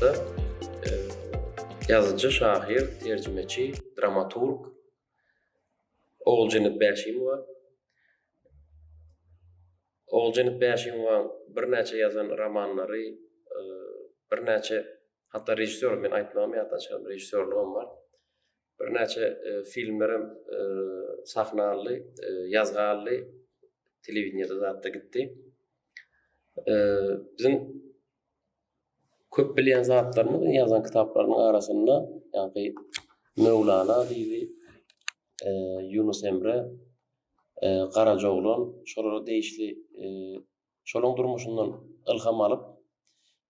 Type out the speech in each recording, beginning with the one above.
wagtda yazıcı, şahyr, terjümeçi, dramaturg Oğuljanat Bäşimowa. Oğuljanat Bäşimowa birnäçe yazan romanlary, birnäçe hatda rejissör men aýtmagam ýa-da rejissörlügim bar. Birnäçe filmlerim sahnaly, ýazgaly telewizionyada zatda gitdi. Bizim köp bilýän zatlaryny ýazan kitaplarynyň arasynda ýa-ni Mevlana diýdi, Yunus Emre, Garajoglan, şolara değişli şolaryň durmuşyndan ilham alyp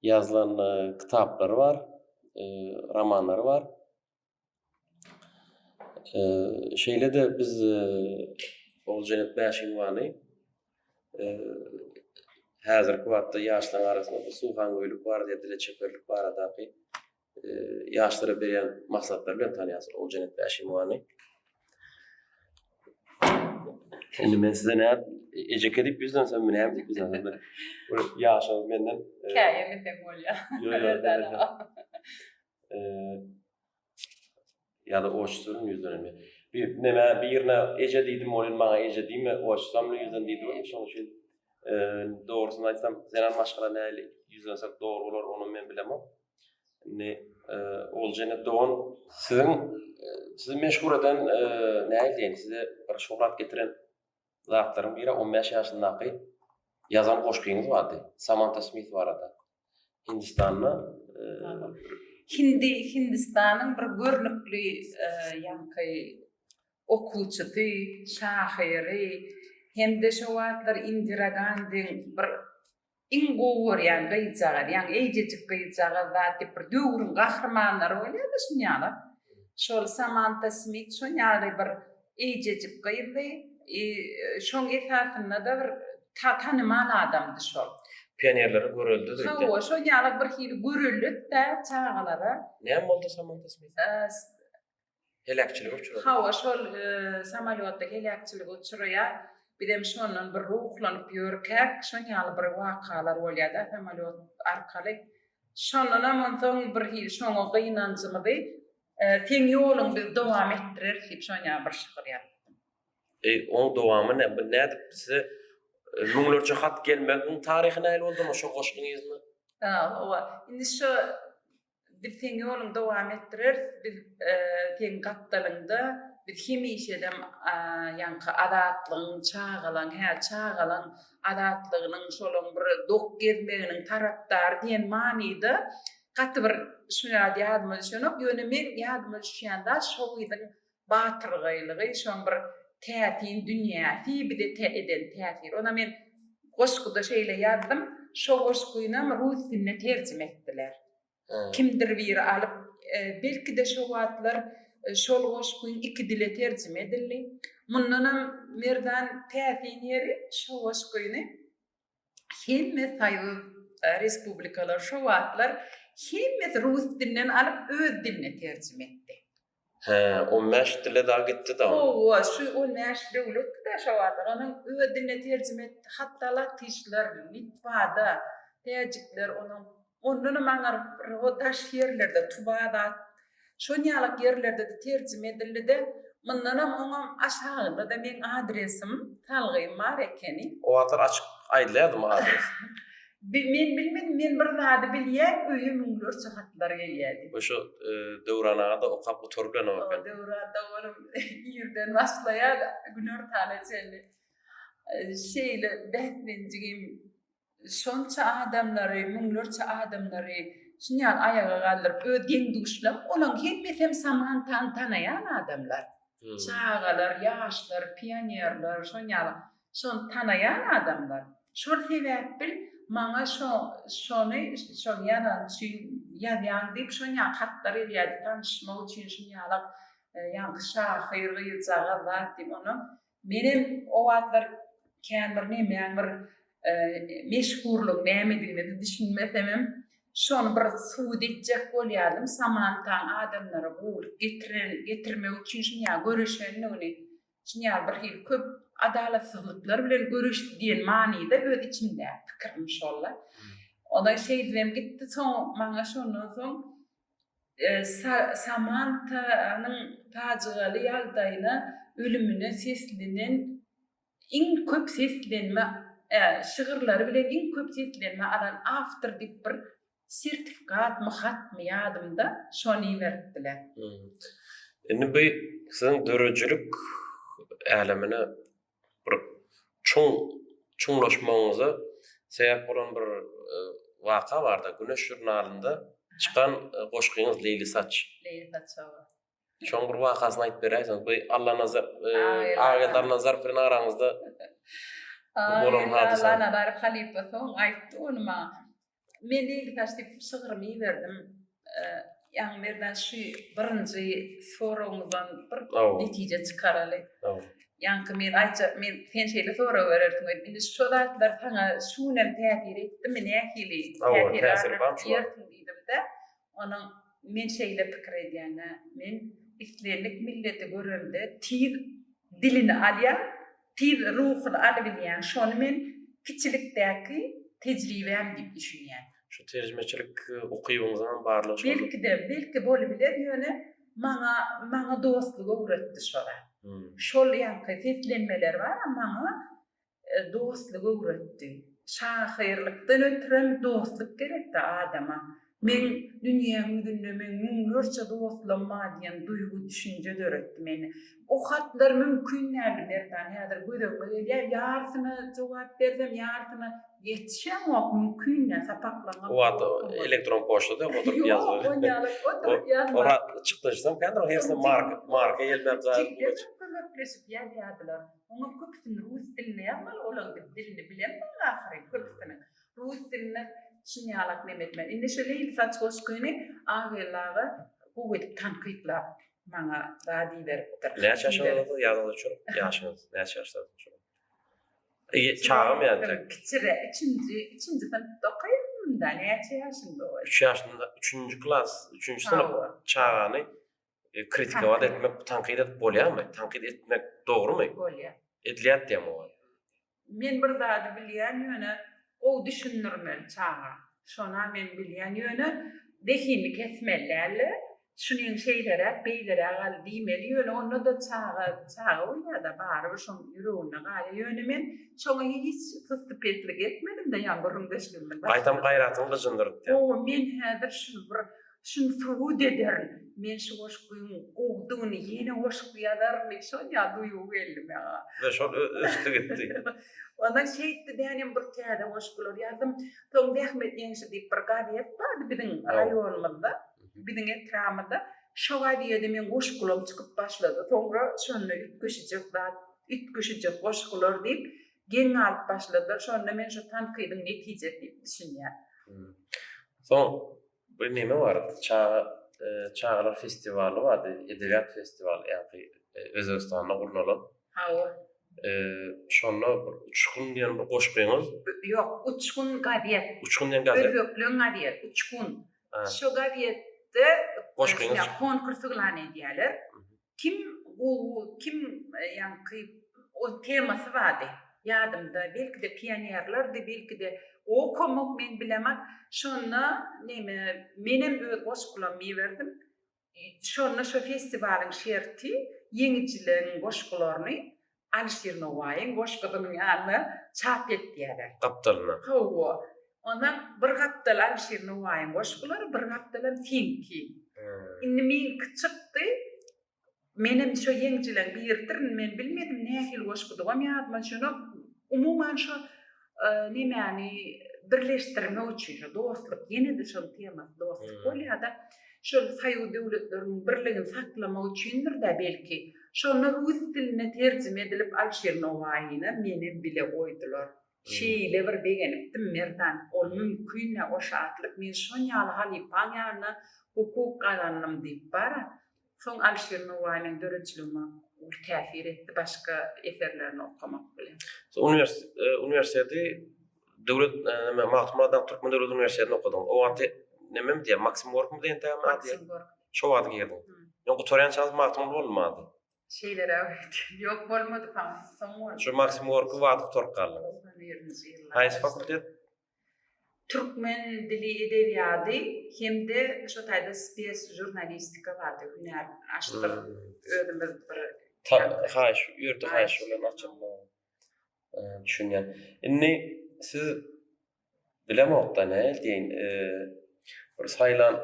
ýazylan kitaplary bar, romanlary bar. Şeýle de biz Oğuljanat Bäşimowany häzirki wagtda ýaşlaryň arasynda suwhan göýlük bar diýip dile çeperlik baradaky ýaşlara berýän maksatlar bilen tanýasy Oğuljanat Bäşimowany. Şimdi men size näme ejek edip bizden sen meni hem dik bizden. Bu ýaşagy menden Käýe tem bolýa. Ya da oçsuzun yüzden mi? Bir neme birine ece diýdim olun maňa ece diýme oçsam yüzden diýdi. Şoň üçin dogrusyny aýtsam sen maşgala näli yüzlensek dogry bolar onu men bilemem. Ne Oğuljanat Doğan sizi meşhur eden näme diýen size bir şöhret getiren zatlaryň biri 15 ýaşyndaky ýazan goşgyňyz bardy. Samantha Smith barada. Hindistanna Hindistanyň bir görnükli ýa-ni okuwçysy, şahyry, hemde şo wagtlar Indira Gandhiň bir iň gowur ýa-ni gyýjagy, ýa-ni eýjejik gyýjagy zat bir döwrüň gahrmanlary bolýardy şuňaly. Şol Samantha Smith şuňaly bir eýjejik gyýdy. Şoň esasynda da bir tanyman adamdy şol. pionerleri görüldü diýdi. Hawa şoňaly bir hili görüldü-de çağalara. Näme boldy Samantha Smith? Helakçylyk uçurdy. Hawa şol samalyotda helakçylyk uçurýar. Bidem şondan bir ruhlanyp ýörkek, şoňaly bir wakalar bolýardy samalyot arkaly. Şondan soň bir hili şoňa gynanjymy teň ýoluň biz dowam etdirer diýip şoňa bir şygyr ýazdy. Oň dowamy näde size müňlerçe hat gelmegiň taryhy näme boldy şo goşgyňyzny? Indi şo bir teň ýoluň dowam etdirer biz teň gatdalyňda biz hemişedem ýa-ni adatlygyň çağalan, çağalan adatlygynyň şolaň bir dok gezmeginiň tarapdary diýen manyda gaty bir şuňa ýadyma düşenok ýönemi ýadyma düşýände şo ýylyň batyrgylygy şoň bir tätin dünýäsi bir de eden täsir. Ona men goşguda şeýle ýazdım. Şo goşguýna rus diline terjime etdiler. Kimdir bir alyp belki de şo wagtlar şol goşguýyn iki dile terjime edildi. Mundan merdan täsin ýeri şo goşguýny hemme saýy respublikalar şo wagtlar hemme rus dilinden alyp öz diline terjime etdi. O meş dile da gitti da. O meş döwlet de şo wagtlar onuň öz diline terjime etdi. Hatda latişler, Litvada, täjikler ondan maňar o taş ýerlerde Tubada şoňalyk ýerlerde de terjime edildi de mundan oňam aşagynda da men adresim talgym bar ekeni. O wagtlar açyk aýdylýardymy adres? Men bilmedim, men bir zady bilýär, öýe müňlerçe hatlar gelýärdi. Oşo döwranaga da okap oturglan okan. Döwranda onuň ýerden başlaýar, günör taleçeli. Şeýle behlenjigim şonça adamlary, müňlerçe adamlary şuňal ayaga galdyryp ödgen duşlam, olaň hemmesem Samanthany tanaýan adamlar. Çağalar, ýaşlar, pionerler, şon tanaýan adamlar. Şol sebäpli maňa şonu ýazýan diýip şoňa hatlar edýärdi tanışmak üçin şuňalyk ýa-ni şahyr gyýjagy zat diýip onu menem o wagtlar kämir näme meşhurlyk nämedigini düşünmesem şonu bir suwd etjek bolýardym. Samantha adamlary bulup getirmek üçin şuňa görüşenligini şuňa bir hil köp adalatsızlıklar bilen görüşdi diýen manyda öz içimde pikirim şolla. Ona şey diyeyim gitti son bana şondan soň Samanta'nın facialy ýagdaýyna ölümüne seslenen iň köp seslenme şygyrlary bilen iň köp seslenme alan awtor diýip bir sertifikat mı hat mı ýadymda şonu berdiler. Indi bu sizin dörejülük älemine bir çoňlaşmaňyza sebäp bolan bir waka barda. Güneş jurnalynda çıkan goşgyňyz Leyli Saç. Leyli Saçova. Şoň bir wakasyny aýdyp berýärsiň. Bu Allah nazar aýdar nazar bilen araňyzda bolan hadisa. Allah nazar halipa soň aýtdy onma. Men Leyli Saç diýip şygyrmy berdim. Ýa-ni merden şu birinji soragyňdan bir netije çykaraly. Ýa-ni men sen şeýle sora bererdiň. Indi şu zatlar taňa şunem täsir etdi, men nähili täsir etdi. Onuň men şeýle pikir edýäne, men islerlik milleti görende tir dilini alýar, tir ruhuny alabilýän. Şonu men kiçilikdäki tejribem diýip düşünýän. Şu terjmeçilik okuýuňyzdan barlygy şol. Belki bolabilir ýöne maňa dostluk öwretdi şola. Şol ýanky seslenmeler bar, maňa dostluk öwretdi. Şahyrlykdan ötürem dostluk gerekdi adama. Men dünýämde men müňlerçe dostlarym diýen duýgu düşünje öwretdi meni. O hatlar mümkin näme derden häzir gödöňe ýarsyna jogap bersem ýarsyna yetişem mümkin näme sapaklaňa. O wagt elektron poçtada oturup ýazyp. Ora çykdyrsam kandyr hersine marka elbep zat. Köpleşip ýalyardylar. Oňa köpsini rus diline ýazmaly, olaň dilini bilenmi ahyryn köpsini. Rus diline şinýalak nemetmen. Indi şu Leyli Saç goşgyny agyrlagy bu edip tankytlap maňa radi beripdir. Näçe ýaşaňyz ýazyda çürüp ýaşyňyz näçe ýaşda çürüp. Çağım ýa-da kiçire 3-nji synpda okyňda näçe ýaşynda ol? 3 ýaşynda 3-nji klas, 3-nji sınıf çağany kritika etmek, tankyd edip bolýarmy? Tankyd etmek dogrymy? Bolýar. Edilýär diýem o. Men bir zady bilýän ýöne o düşünürmen çağa. Şona men bilýän ýöne dehini kesmellerle şunyň şeýlere, beýlere gal diýmeli ýöne onda da çağa ýa-da barby şoň ýüregine gal ýöne men şoňa hiç systypetlik etmedim de ýangyrym deşlemdim. Gaýtam gaýratyny gyjyndyryp. O men häzir şunu suud ederim. Men şu goşgyň gowdugyny ýene goşup ýadarmy şoňa duýup geldim ýa. Ve şol üstü gitdi. Ondan şeydi dänem bir täze goşgular ýazdym. Soň Ähmet ýeňşi diýip bir gaýet bardy biziň raýonymyzda, biziň etramyda. Şo gaýetde men goşgulum çykyp başlady. Soňra şonu ütküşijek goşgular diýip geň alyp başladylar. Şonda men şu tankydyň netije diýip düşünýär. Soň bir neme bar? Çağlar festivali vardı, edebiyat festivali, yani Özbekistan'da kurulan. Şonda uçkun diyen bir goşgyňyz. Yok, uçkun gaýet. Uçkun diyen gazet. Özbeklüň gaýet, uçkun. Şo gaýetde goşgyňyz konkurslar edýärler. Kim ýanky o temasy bardy. Ýadymda belki de pionerlerdi, belki de o komok men bilemek. Şonu neme menem öz goşgulamy berdim. Şonu şu festiwaliň şerti ýeňiçilerin goşgularyny Alşir Nowaýyň goşgynyň ýanyna çap etdiler. Gapdalyna. Hawa. Ondan bir gapdal Alşir Nowaýyň goşgulary, bir gapdalam senki. Indi men çykdy. Menem şu ýeňiçileň birdir, men bilmedim nähil goşgudygam ýadma şunu. Umuman şu nemani birleştirme üçin dostluk ýene de şol tema dostluk bolýar-da şol saýy döwletleriniň birligini saklama üçindir de belki şonu rus diline terjime edilip Alşir Nowaýyny meni bile goýdular. Şeýle bir begenipdim merdan ol mümkin o şartlyk men şonýaly halipaň ýalyna hukuk galannym diýip bara. Soň Alşir Nowaýynyň döreçligine täsir etdi başga eserlerini okumak bilen. Üniversitede döwlet Mahmuddan Türkmen Döwlet Üniversitesinde okudum. O wagty nemem diýär, Maksim Gorky diýen täme diýär. Şo wagty girdim. Ýok Torýan çaz Mahmud bolmady. Şeylere yok bolmady falan. Şu Maksim Gorky wagty torp galdy. Haýsy fakultet? Türkmen dili edebiyaty hemde şo taýda spes jurnalistika bardy. Hünär açdyk özümiz bir Haýş, ýurty haýş bilen açyldy. Düşünýän. Inni siz bilemokda näl diýin? Bir saýlan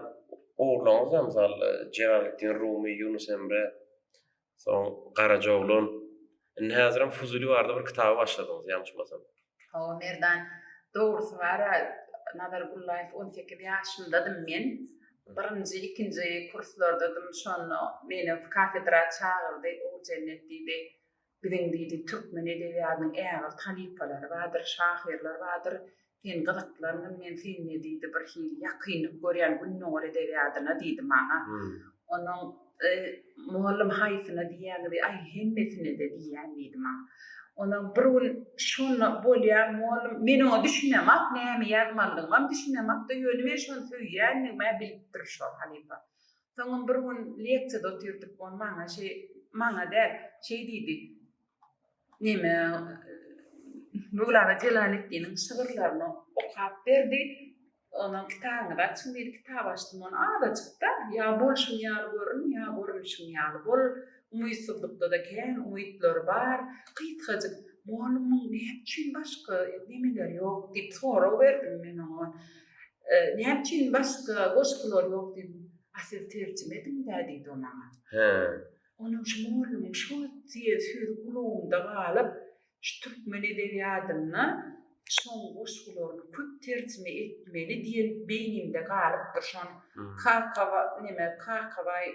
oğlaňyz misal Jalaluddin Rumi, Yunus Emre, soň Garajoglun. Inni häzirim Fuzuli barda bir kitaby başladyňyz, ýanşmasam. O merdan doğrusu var. Nazargullayev 18 ýaşyndadım men. Birinji, ikinji kurslardadım. Şonu meni kafedra çağırdy. O cennet diýdi. Biziň diýdi Türkmen edebiýatynyň ägil talipalary bardyr, şahirler bardyr. Sen gyzyklaryn men seni diýdi bir hili ýakyny görýän Günnur edebiýatyna diýdi maňa. Onuň muallim haýsyna diýýäňdi, ay hemmesini de diýýän diýdi maňa. Onuň bir gün şonu bolýan muallim meni o düşünemek, näme ýazmalygymy düşünemek de ýönüme şonu söýýän, näme bilip durşar halipa. Soňra bir gün leksiýada otyrdyk, on maňa maňa der diýdi. Näme Mevlana Celaleddin'in şiirlerini okap berdi. Onun kitabını açın dedi, kitap açtım onu ağda çıktı. Ya bol şun ýaly görün, ya görün şun ýaly bol. Umytsızlykda da ken, umytlar bar. Kıytgaçyk, molumyň näçin başga nemeler ýok diýip soraw berdim men ona. Näçin başga goşgular ýok diýip asyl terjime edin-de diýdi ona. Onuň şu molumyň şu söýüp gulagynda galyp Türkmen edebiýatyna şoň goşgularyny köp terjime etmeli diýen beýnimde galypdyr şon. Kakaway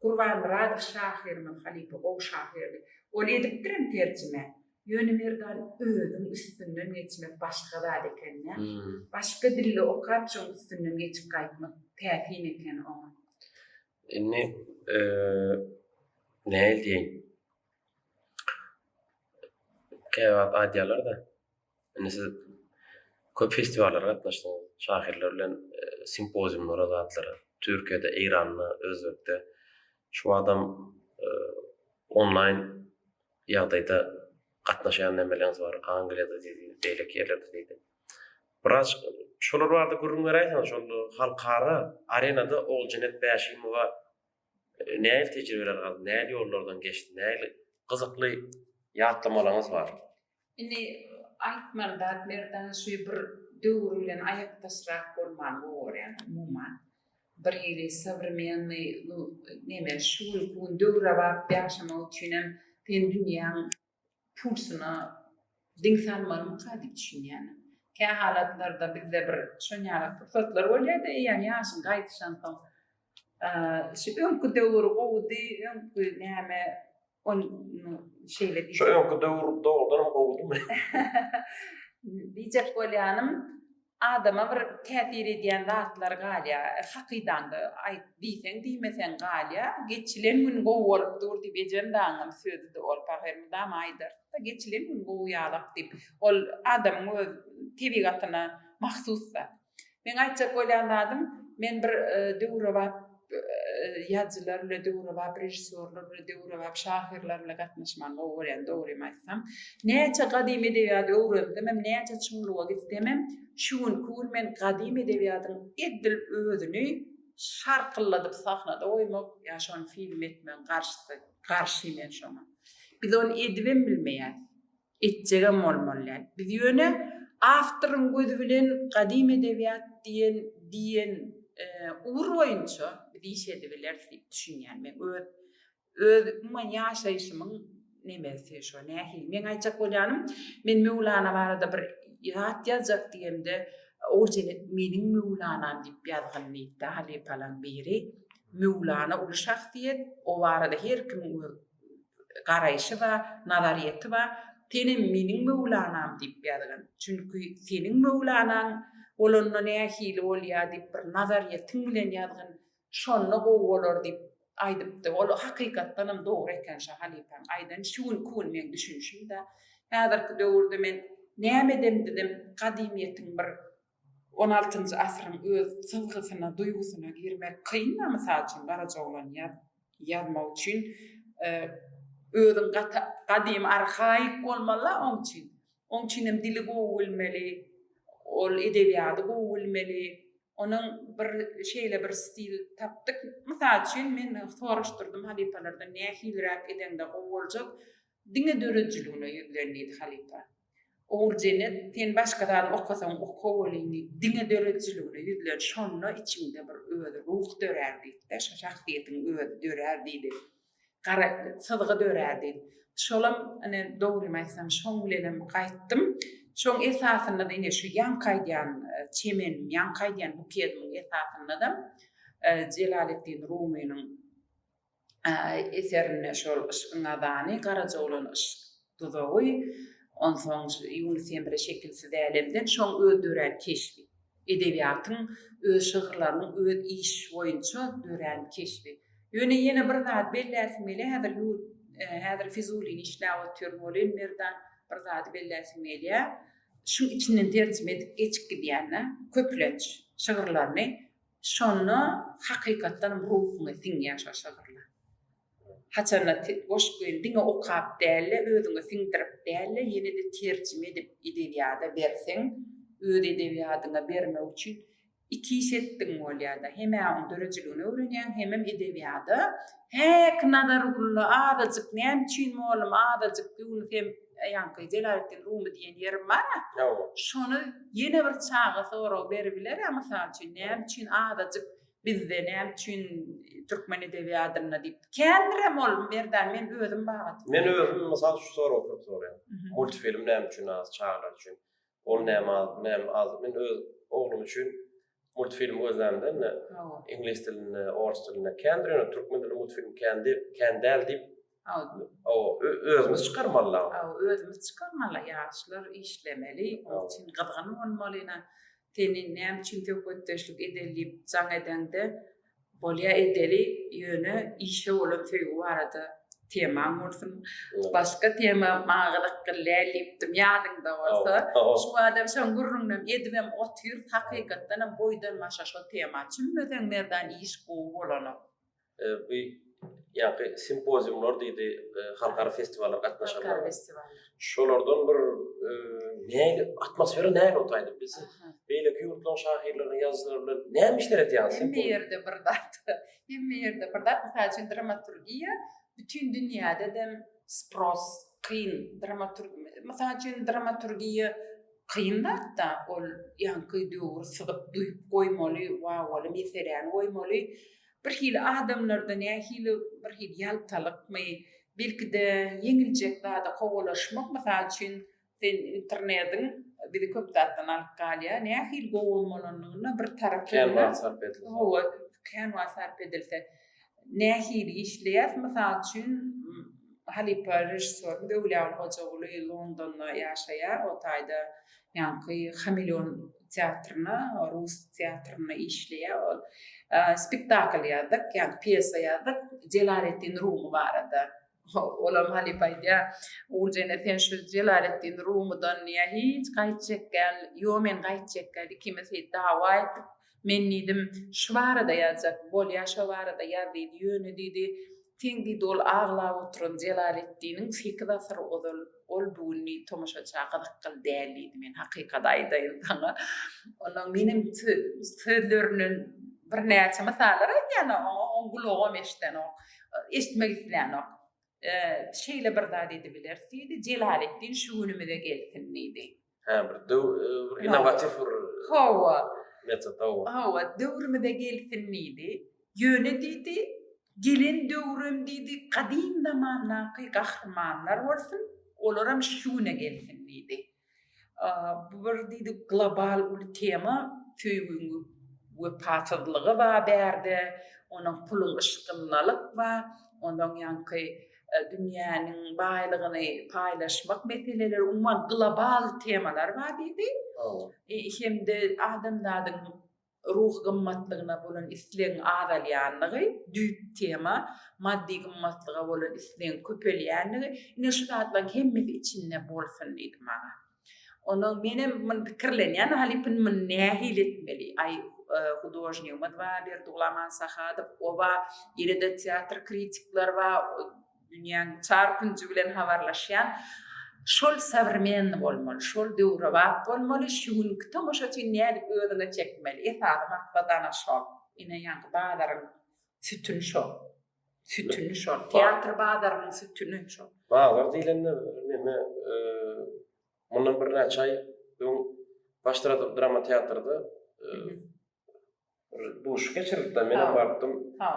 Gurban Muradov şahirimiň halipa o şahirdi. Ol edipdirem terjime. Ýönemerden özüň üstünden geçmek başga zat eken. Başga dilli okap şoň üstünden geçip gaýtmak täfin eken o. Inni näl diýin? Käwat adyalar da. Inni siz köp festivallara gatnaşdyňyz. Şahirler bilen simpoziumlara zatlary. Türkiýede, Eýranda, Özbekde. Şu adam online ýagdaýda gatnaşan nemeleňiz bar. Angliýada diýdik, ýerlerde diýdi. Biraz şolar barda görüň beräýän, şol halkara arenada Oljanet Bäşimowa näil tejribeler aldy, näil ýollardan geçdi, näil gyzykly ýatlamalarynız bar. Inni aýtmanda merdan şu bir döwür bilen aýakdaşrak bolman gorýan umuman. Bir hili современный, näme şol gün döwre bap ýaşamak üçin hem dünýäň pulsyna diňsalmaryny diýip düşünýän. Kä halatlarda bizde bir şonýaly pursatlar bolýardy, ýani ýaşyň gaýtşan soň şu öňkü döwür gowdy, öňkü näme on şeýle diýip. Şu öňkü döwür dogdan gowdum. Diýjek bolýanym adama bir täsir edýän zatlar galýa, hakydandy, aýt diýseň diýmesen galýa, geçilen gün gow bolup dur diýip ejem daňam sözüde ol pahermida maýdyr. Geçilen gün gow ýalak diýip ol adamyň öz tebigatyna mahsusda. Men aýtjak bolýandym, men bir döwre bap ýazgylar bilen döwre bap rejissörler bilen döwre bap şahirler bilen gatnaşman gowy döwrem aýtsam, näçe gadymy edebiýat öwrendim, näçe çuňluga gitdim. Şuň kun men gadymy edebiýatyň edil özüni şarkylladyp sahnada oýmak, ýa-şon film etmen garşy men şoňa. Biz onu edibem bilmeýär. Etjegem bolmaly. Biz ýöne awtoryň gözü bilen gadymy edebiýat diýen ugur boýunça diýşedi biler diýip düşünýän. Men öz ýaşaýyşymyň nemesi şo nähil. Men aýtjak bolýanym, men Mevlana barada bir ýat ýazjak diýemde, Oljanet meniň Mevlanam diýip ýazganyny halipalan biri. Mevlana ul şahsiýet, o barada her kim garaýşy we nazariýeti we tenim meniň Mevlanam diýip ýazgan. Çünki seniň Mevlanaň olanda nähil bolýar diýip bir nazariýetiň bilen ýazgan. Şonu gowy bolar diýip aýdypdy. Ol hakykatdan dogry eken şa halipam. Aýdan şuň kun men düşünşüm de. Häzirki döwürde men näme dedim, gadymiyetiň bir 16-njy asyryň öz sızgysyna, duýgusyna girmek kynna mysal üçin Garajoglan ýazmak üçin özüň gadym arhaik bolmaly, oň üçin hem dili gowy bilmeli, ol edebiýaty gowulmeli. Onun bir şeýle bir stil tapdyk. Mysal üçin men soraşdyrdym halipalardan nähilrak edende gowuljak diňe döredjiliğine ýüzlenýärdi halipa. Orjenet sen başgadan okasaň okowulyny diňe döredjiliğine ýüzlen şonda içimde bir özi ruh dörärdi. Şahsiýetiň özi dörärdi. Gara sadyga dörärdi. Şolam ane dogry aýtsam şoň bilenem gaýtdym. Şoň esasynda da ine şu ýankaýdýan çemen, ýankaýdýan buketyň esasynda da Jelalettin Rumiýanyň eserine şol Işkyň adany, Garajaglan Işk dudagy, onsoň Yunus Emre şekilsiz älemden şoň öldüren keşfi. Edebiýatyň öz şygyrylarynyň öz iş boýunça dören keşfi. Ýöne bir zat belläsmeli, häzir Fizuliň işläp ötürmeli, merdan bir zat belläsmeli. Şu içinden tercüme edip geçip gidiýärler, köplenç şygyrlaryny, şonu hakykatdan ruhuňa siňýär şo şygyrlar. Haçana boş diňe okap dälle, özüňe siňdirip dälle, ýene-de tercüme edip edebiýata berseň, öz edebiýatyňa bermek üçin iki iş etdiň bolýar-da. Hem aň dörejiligini öwrenýän, hem edebiýaty. Häk nadargulla adadyk näme üçin bolum, adadyk ýuny hem ýanky Jelalettin Rumi diýen ýerim bar. Şonu ýene bir çağa sorag berbiler, mysal üçin näme üçin adadyk bizde näme üçin türkmen edebiýatyna diýip. Kendirem bolum berden men özüm bagat. Men özüm mysal şu sorag sorýan. Multfilm näme üçin az, çağlar üçin. Ol näme az. Men öz oglum üçin multfilm gözlemden İngiliz dilini, Ors dilini kendirem, türkmen dilini multfilm kendäl diýip özümüz çıkarmalı. Özümüz çıkarmalı. Yaşlar işlemeli. Onun için gıdgın olmalına. Senin näme üçin tökötdeşlik edilip jaň edende bolýa edeli ýöne işe bolan söýgi barada tema bolsun. Başga tema maňylyk gylläpdim ýadyňda bolsa. Şu adam şoň gurrundan edibem otyr hakykatdan boýdan maşa şo tema çümmedeň merdan iş bolany. Ýa-ni simpoziumlar diýdi, halkara festivallar gatnaşanlar. Halkara festivallar. Şolardan bir näme atmosfera näme otaýdy biz. Beýle ýurtlaryň şahyrlarynyň ýazgylaryny näme işler etýän simpozium. Hemme ýerde bir dat, mysal üçin dramaturgiýa bütün dünýäde de spros kyn dramaturgiýa. Mysal üçin dramaturgiýa kyn da ol ýanky döwür sygyp duýup goýmaly, wala meselän goýmaly. Bir hil adamlardan bir hil ýaltalykmy, belki de ýeňiljek zada gowalaşmak, mysal üçin sen internetiň bir köp zatdan alyp galýar, nähil gowulmalaryny bir tarapdan canvas sarp edilse, nähil işleýär, mysal üçin halipa rejissor Döwlet Hojaoğlu Londonda ýaşaýar, o taýda ýanky Hameleon teatryna, Rus teatryna işleýär. Spektakl ýazdyk, ýani pyesa ýazdyk, Jelalettin Rumi barada. Olam halipaýda, urjene sen şu Jelalettin Rumidan ýa hiç gaýtjekkel, ýömen gaýtjekkel, kimisi dawa etip, men diýdim, şu barada ýazjak, bolýa şu barada ýazdy, ýöne diýdi, teň diýdi ol aglap oturan Jelaletdiniň fikri asar ol buny tomaşaça gyzykly däl diýdi, men hakykat aýdaýyn taňa. Onuň menim sözleriniň bir näçe mysalar aýtýan, oňgulogam eşden o, eşitmek isleýän o. Şeýle bir zat edibiler, diýdi, Jelalettin şu günümizde gelsin diýdi. Bir inovatif metod. Döwrümizde gelsin diýdi. Ýöne diýdi, gelin döwrüm diýdi, kadym zamanlaky gahrymanlar bolsun, olaram şuna gelsin diýdi. Bu bir diýdi global bir tema, söýgüňi we patydlygy we berde, onuň pulun ışgynlalyk we onuň ýanky dünýäniň baýlygyny paýlaşmak meseleleri, umman global temalar bar diýdi. Hemde adamlaryň ruh gymmatlygyna bolan isleň azalýanlygy, düýp tema, maddi gymmatlyga bolan isleň köpelýänligi, ine şu zatlaryň hemmesi içinde bolsun diýdi maňa. Onuň menem pikirlenýän halipin men nähil etmeli. Художникimiz var, Berduğlaman Sahadow, oba ýerde teatr kritikler var, dünýäň çarpynjy bilen habarlaşýan. şol sabrmen bolmaly, şol döwre bap bolmaly, şuň tomoşaçy nädip ödüne çekmeli. Esasy maksadana şol. Ine ýa-da badaryň sütünü şol. Sütünü şol. Teatr badaryň sütünü şol. Bazar diýilende neme mundan bir näçe aý başlary drama teatrda duş geçirdi. Men bardım. Ha.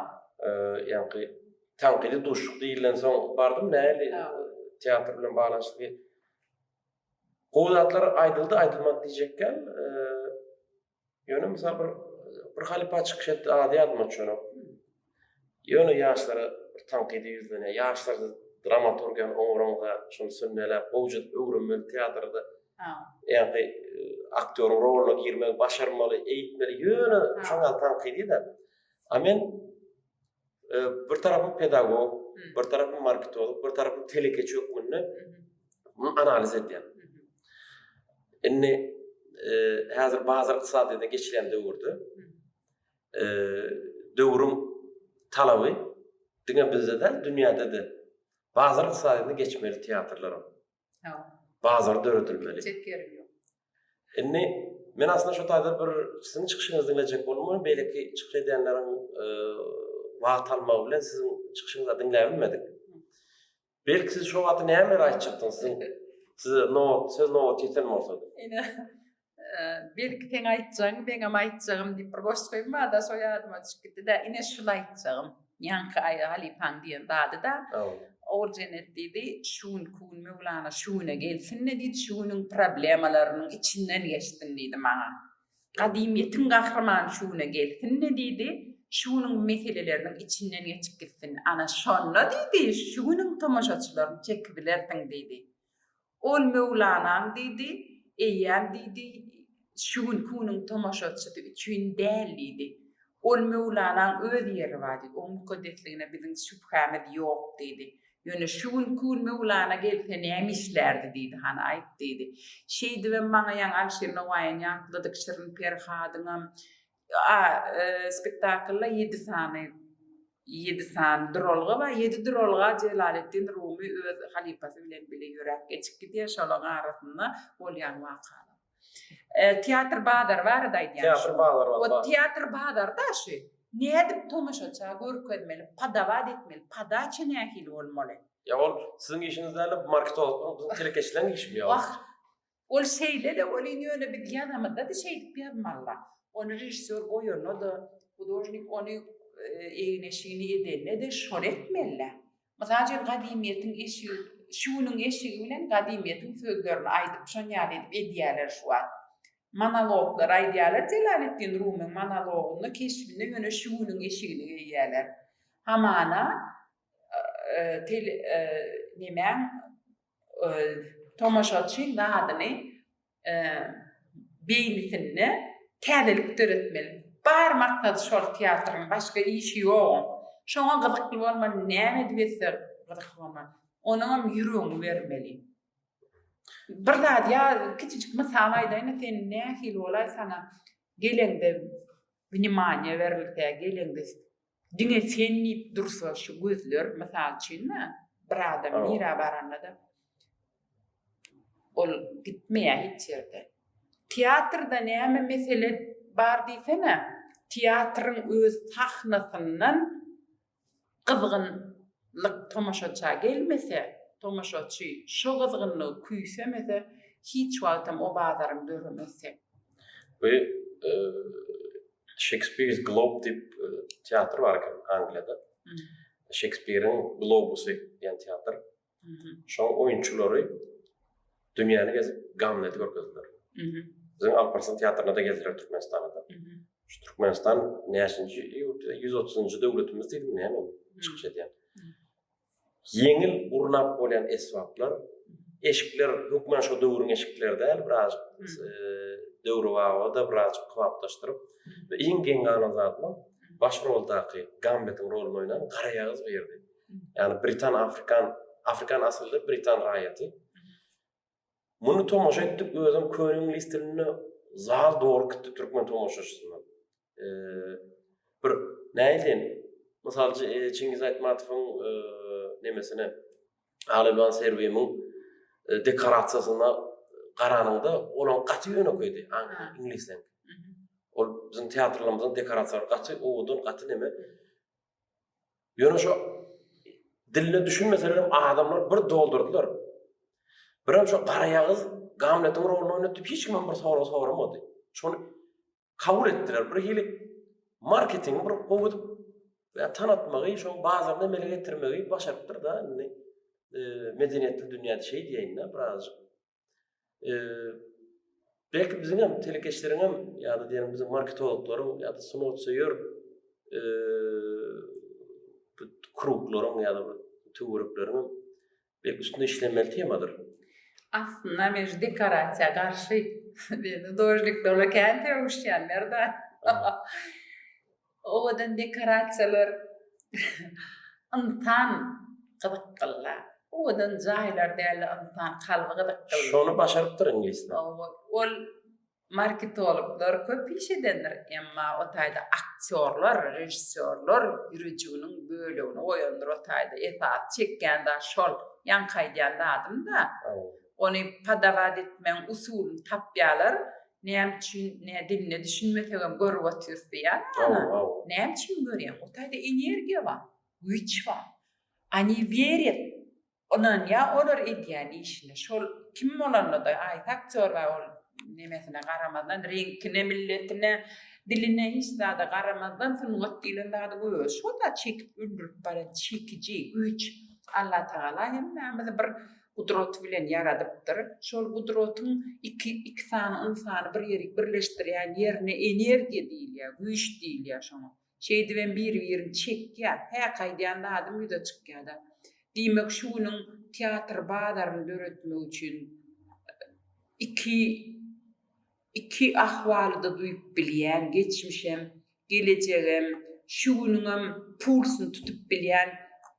Ýa-ni tanqidi duş diýilen soň bardym näli teatr bilen baglanyşly. Gowdatlar aýdyldy, aýdylmady diýjekken ýöne mysal bir halipa çykyş etdi, ady ýadyma düşýär. Ýöne ýaşlara bir tanqidi ýüzlene, ýaşlar dramaturgan oňrunga şunu sünneläp, bowjat öwrenmeli teatrda. Ýa-ni aktýoryň roluny girmek başarmaly, eýitmeli ýöne şoňa tanqidi de. Amen bir tarapy pedagog, bir tarapy marketolog, bir tarapy telekeçi hökmünde bunu analiz edýär. Indi häzir bazar ykdysadyda geçilen döwürde döwrüň talaby diňe bizde dünýäde de bazar ykdysadyna geçmeli teatrlar. Bazar döredilmeli. Indi men aslında şu taýda bir sizin çykyşyňyzy dinlejek bolmaly, belki çykyş edenleriň wagt almagy bilen sizin çykyşyňyzy dinläbilmedik. Belki siz şu wagty näme aýtjakdyňyz? Siz söz yetem bolsa. Ine belki sen aýtjaň, ben ama aýtjagym diýip bir goşgoýma da soýadyma çykdy da ine şulay aýtjagym. Ýanky aýy Halipan diýen dady da. Ol cennet diýdi, şuň kun Mevlana şuňa gelsin diýdi, şuňyň problemalarynyň içinden geçtin diýdi maňa. Gadymyetiň gahrman şuňa gelsin diýdi, şuňyň meseleleriniň içinden geçip gitsin. Ana şonda diýdi, şuňyň tomoşaçylaryny çekip bilersiň diýdi. Ol Mevlanaň diýdi, eýär diýdi, şuň kunyň tomoşaçysy üçin däl diýdi. Ol Mevlanaň öz ýeri bar diýdi. Oň mukaddesligine biziň şüphämiz ýok diýdi. Ýöne şuň kun Mevlana gelse näme işlerdi diýdi, hana aýt diýdi. Şeýdi we maňa ýa Alşir Nawaýan ýakladyk Şirin Perhadyňam spektaklla 7 san drolga we 7 drolga Jelalettin Rumi öz halipasy bilen bile ýörek geçip gidýär şolaň arasynda bolýan wakalar. Teatr badar bar daýdýar. Teatr badar bar. O teatr badar da şu. Nädip tomoşaça görkezmeli, padawat etmeli, padaça nähili bolmaly. Ya ol sizin işinizde marketolog, bizim telekeçilerin işi mi ya? Ol şeyle de ol ýöne bir ýanamda da şeýdip ýazmalar. Onu rejissör goýuny da, hudojnik onu eýneşini edenne de şol etmeliler. Mesela gadymyetiň eşi, şunyň eşigi bilen gadymyetiň sözlerini aýdyp şonýa edýärler şu an. Monologlar aýdýarlar, Jelalettin Rumiň monologuny keşfinde ýöne şunyň eşigini eýýärler. Hamana tomoşaçy dadyny beýnisini täzelik töretmeli. Bar maksat şol teatryň başga işi ýok. Şoňa gyzykly bolmaly, näme diýse gyzykly bolmaly. Onuň ýüregiňi bermeli. Bir zat ýa kiçik mysal aýdaýyn, sen nähili bolay sana gelende vнимание berilse, gelende diňe senip dursa şu gözler mysal üçin bir adam ýere baranda ol gitmeýär hiç ýerde. Teatrda näme mesele bar diýsene, teatryň öz sahnasyndan gyzgynlyk tomoşaça gelmese, tomoşaçy şo gyzgynlygy küýsemese, hiç wagtam o bazaryň dörmese. Ve Shakespeare's Globe dip teatr var Angliýada. Shakespeare'in Globusy diýen teatr. Şo oýunçulary dünýäni gezip Gamlet'i görkezdiler. Bizim Alparslan teatrına da geldiler Türkmenistan'a da. Şu Türkmenistan näçinji 130-njy döwletimiz diýdim näme çykyş edýär. Yeňil urnap bolan esbaplar, eşikler hukman şo döwrüň eşiklerinde biraz döwrü wagda biraz kwapdaşdyryp we iň geň galan zatlar baş roldaky Gamlet'in rolunu oýnan Gara ýagyz berdi. Ýani Afrikan asylly Britan raýaty. Muny tomoşa etdik, özüm köňüň listelini zal dogry gitdi türkmen tomoşaçysyna. Bir näýden? Mysalçy Çingiz Aýtmatowyň nemesine Alylwan Serbiýemiň dekorasiyasyna garanyňda olan gaty ýöneköýdi inglisen. Ol bizim teatrlarymyzyň dekorasiýalary gaty, owdun gaty neme? Ýöne şo diline düşünmeseler adamlar bir doldurdular. Biram şo gara ýagyz Gamlet'in rolunu oynatyp hiç kim bir soru soramady. Şonu kabul etdiler. Bir hili marketing bir gowy ya tanatmagy, şo bazarda mele getirmegi başarypdyr da medeniyetli dünýäde şey diýeýin-de birazjyk. Belki bizim hem telekeşlerin hem ya da diyelim bizim marketologların ya da sunutçuyur kurukların ya da tuğrukların belki üstünde işlenmeli temadır. Aslında men dekorasiýa garşy beni dojluklarla kente uşýanlar da. Owadan dekorasiýalar insan gyzyk kıllar. Owadan jaýlar däli insan kalby gyzyk kıllar. Şonu başarypdyr ingilisde. Ol marketologlar köp iş edenler, emma o taýda aktyorlar, rejissörler ýürejiginiň bölegini oýandyr o taýda esat çekgende şol ýankaýdýanda adam-da. Onu padawat etmeň usulyny tapýarlar. Näme üçin diline düşünmesegem görüp oturýar. Näme üçin görýär? O taýda energiýa bar, güýç bar. Ani verýär. Onan ya olar edýän işine. Şol kim bolanlar da aktyor we ol nemesine garamadan renkine, milletine, diline hiç daha garamadan sunuat dilinde da goýuyor. Şo da çekip öldürüp baran çekici güýç Allah Taala hemme bir gudrat bilen yaradypdyr. Şol gudratyň iki sany insany bir ýeri birleşdirýän ýerine energiýa diýilýär, güýç diýilýär şoňa. Şeýdi ben bir-birini çekýär, häkaýdýanda adam ýüze çykýar da. Diýmek şunyň teatr badaryny döretmek üçin iki ahwaly da duýup bilýän, geçmişem, gelejegem, şunyň pulsyny tutup bilýän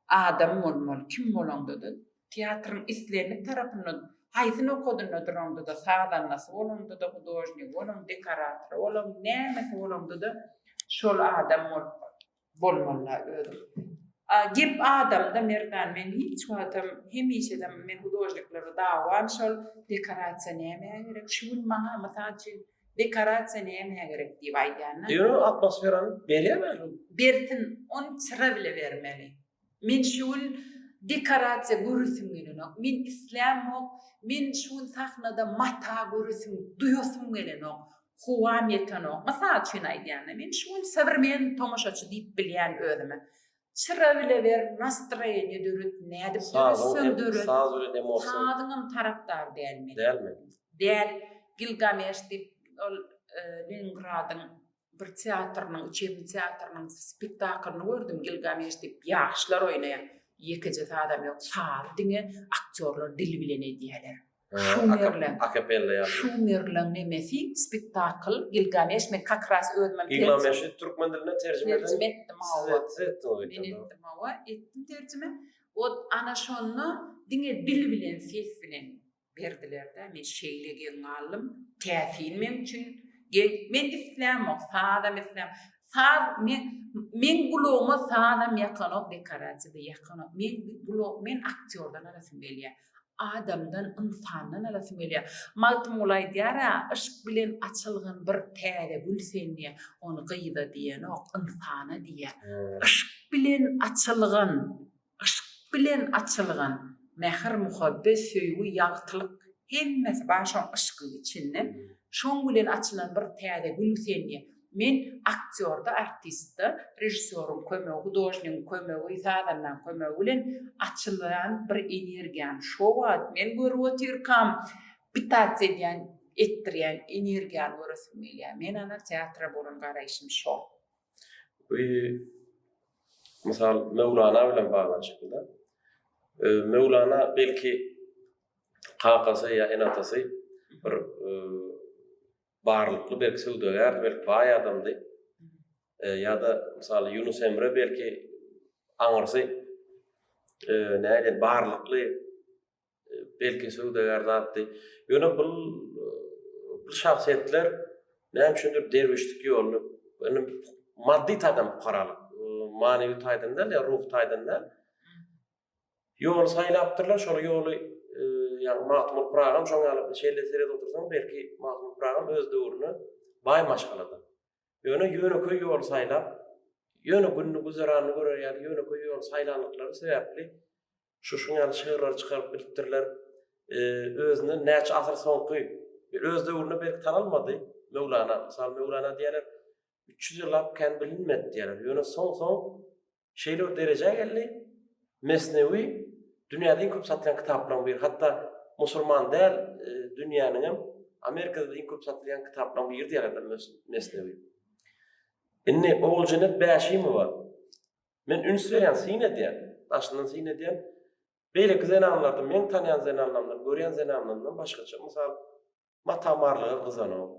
adam bolmaly. Kim bolandydy? Teatrın islenip tarapyndan haýsyny okudyna duranda da sağdanlasy bolanda da hudojnik, bolan dekorator, bolan nämesi bolanda da şol adam bolmaly özüm. Gep adam da merdan men hiç wagtam hemişedem men hudojniklary dawam şol dekorasiýa näme gerek, şuň maňa mysal üçin dekorasiýa näme gerek diýip aýdýarlar. Ýöne atmosferany berýärmi? Bersin, onu çıra bile vermeli. Men şol dekorasiýa görüsüm gelenok, men islämok, men şuň sahnada mata görüsüm, duýasym gelenok, howam ýetenok. Mysal üçin aýdýarlar, men şuň severmen tomaşaçy diýip bilýän özüme. Çıra bile ver, nastroýenie dörüp, näde dörüp, dörüp. Saz bilen emosiýa. Sadyňam tarapdar dälmi? Dälmi? Däl, Gilgamesh diýip ol Leningradyň bir teatrnyň, üçinji teatrnyň spektaklyny gördüm. Gilgamesh diýip ýaşlar oýnaýan. Ýekije adam ýok, sal diňe aktyorlar dili bilen edýärler. Akapella ýa. Şumerlen nemesi spektakl Gilgamesh men kakras ödmem. Gilgamesh'i türkmen diline terjime etdim. Etdim terjime. O ana şonu diňe dil bilen, ses bilen berdiler-de. Men şeýlegen alym, täsir men üçin men islämok, sadam isläm. Men guloma sadam ýakanok dekorasiýada ýakanok. Men aktyordan alasym belýär. Adamdan, insandan alasym belýär. Maltym ulay diýär, ışık bilen açylgan bir täze gülsen diýär. Onu gyýda diýenok, insana diýär. Işık bilen açylgan mehr, muhabbet, söýgü, ýagtylyk hemmesi başa ışıkyň içinde. Şoň bilen açylan bir täze gülsen diýär. Men aktyorda, artistda, rejissörün kömegi, hudojniň kömegi, sadandan kömegi bilen açylan bir energiýany şowat men görüp oturkam, pitat edýän, etdirýän energiýany görüsüm gelýär. Men ana teatra bolan garaýşym şo. Misal Mevlana bilen baglanşykda. Mevlana belki kakasy ýa enatasy bir barlykly belki söwdegär, belki baý adamdy. Ya da misal Yunus Emre belki aňyrsy näde barlykly belki söwdegär zatdy. Ýöne bu şahsiýetler näme üçindir derwişlik ýoluny maddi taýdan garalyp, manevi taýdan da, ruh taýdan da Yol saylaptırlar, şol ýoly ýani matmul program şoň alyp şeýle seret otursaň belki matmul program öz döwrüni baýmaşgalady. Ýöne-köý ýol saylap, ýöne günni güzerany görer ýa-da ýöne-köý ýol saylanlyklary sebäpli şu ýaly şygyrar çykaryp bilipdirler. Özüni näçe asyr soňky öz döwrüni belki tanalmady. Mevlana, misal Mevlana diýerler 300 ýyllap kän bilinmedi diýerler. Ýöne soň şeýle derejä geldi. Mesnevi dünýäde iň köp satylan kitaplardan biri. Hatda musulman däl dünýäniň hem Amerikada iň köp satylýan kitaplardan biri diýerler Mesnevi. Inni oğul cennet 5 ýymy bar. Men ünsüýän syne diýen, başyndan syne diýen beýle zenanlardan men tanýan zenanlardan, görýän zenanlardan başgaça misal matamarlygy gyzanyp.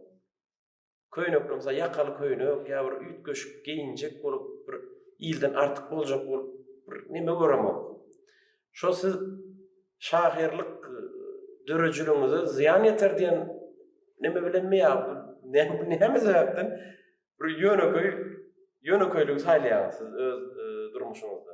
Köýnekde misal ýakaly köýnek, ýa bir üýt göşük geyinjek bolup bir ýyldan artyk boljak bolup bir nime göremok. Şo siz şahirlik dörejiliňize ziýan ýeter diýen nime bilen mi ýa? Näme sebäpden bir ýöne-köýlük saýlaýarsyz öz durmuşyňyzda?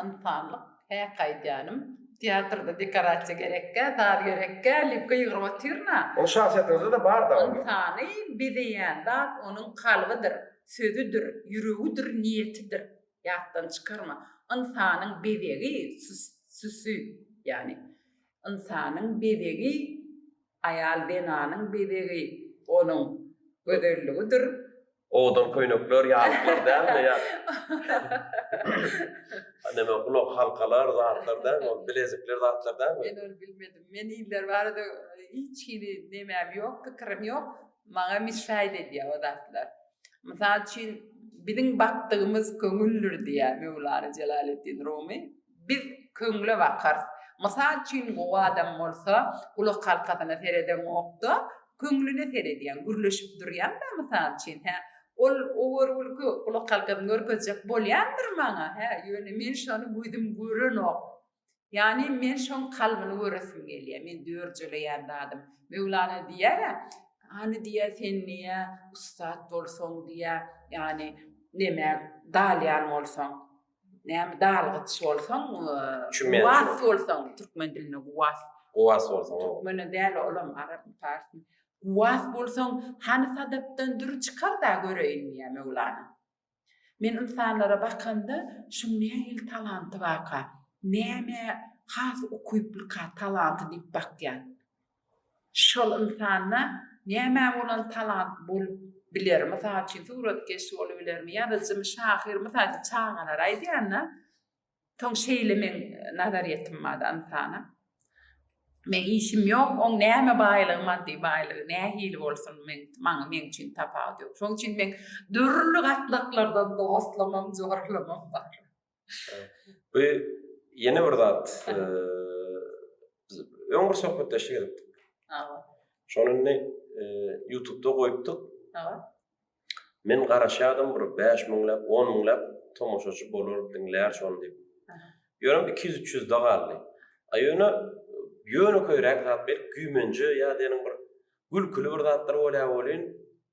Insanlyk häqiýetinem teatrda dekorasiýa gerekkä, dar gerekkä, lipke ýygyryp otyrna. O şahsiýetiňizde de bar da. İnsany biziýän zat onuň kalbydyr, sözüdür, ýüregidir, niýetidir. Ýatdan çykarma. İnsanyň bezegi, süsü, yani insanyň bezegi, aýal denanyň bezegi onuň gözelligidir. Odan köýnekler, ýalyklар dälmi ýa? Näme ulak halkalar, zatlar dälmi? Bilezikler, zatlar dälmi? Men onu bilmedim. Men iller barada hiç nemem ýok, pikirim ýok. Maňa misraýda diýär o zatlar. Mysal üçin biziň baktygymız köňüldür diýär Mevlana Celaleddin Rumi. Biz köňle bakar. Mysal üçin o adam bolsa, ulak halkasyna sereden okda, köňlüne serediýän, gürleşip durýan da mysal üçin. Ol owurulky ulak halkasyny görkezjek bolýandyr maňa. Ýöne men şonu güýdüm gören ok. Yani men şoň kalbyny göresim gelýär. Men dörjeleýän adam. Mevlana diýär, hani diýär sen niýe ustad bolsaň diýär, yani näme dalýan bolsaň, näme dalgyç bolsaň, was bolsaň, türkmen diline was. Owas bolsaň. Türkmen däl olam arap farsy. Was bolsaň hani sadapdan dur çykar da göreýin diýär Mevlana. Men insanlara bakanda şu näme talanty waka, näme has okuyuplyka talanty diýip bakýan. Şol insana näme bolan talant bolup biler. Mysal üçin suratkeş bolup bilermi? Ýa-da şahir, mysal çağalar aýdýanna. Toň şeýle men nazariýetim bada insana. Men işim ýok, oň näme baýlygy, maddi baýlygy, näme hili bolsun men üçin tapady ýok. Şoň üçin men dürli gatlyklardan dostlamam, zorlamam bar. Bu ýene bir zat. Öňür sohbetleşdik. Şonu YouTube'da goýupdyk. Men garaşýardym bir 5 miňlap, 10 miňlap tomoşaçy bolar diňlär şonu diýip. Ýönem 200-300 da galdy. Ýöne köýrek zat bir güýmenji ýa-da bir gülküli bir zatlar bolýar bolýan,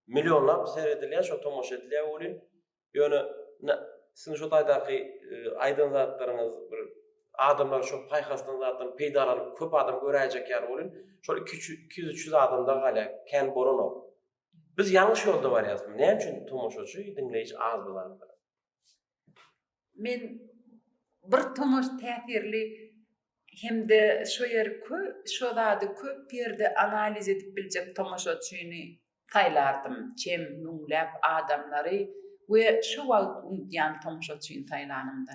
millionlap seredilýär, şo tomoşa edilýär bolýan. Ýöne sizin şo taýdaky aýdan zatlaryňyz bir adamlar şo paýhasdan zatdan peýdalanyp köp adam göräjek ýar bolýan. Şol 200-300 adamda galýar, kän bolanok. Biz ýalňyş ýolda barýarmyz. Näme üçin tomoşaçy dinleýici az bolar? Men bir tomoş täsirli hemde şo ýerki, şo zady köp ýerde analiz edip biljek tomoşaçyny taýlardym. Çem nüňläp adamlary we şo wagt unutýan tomoşaçyny taýlanymda.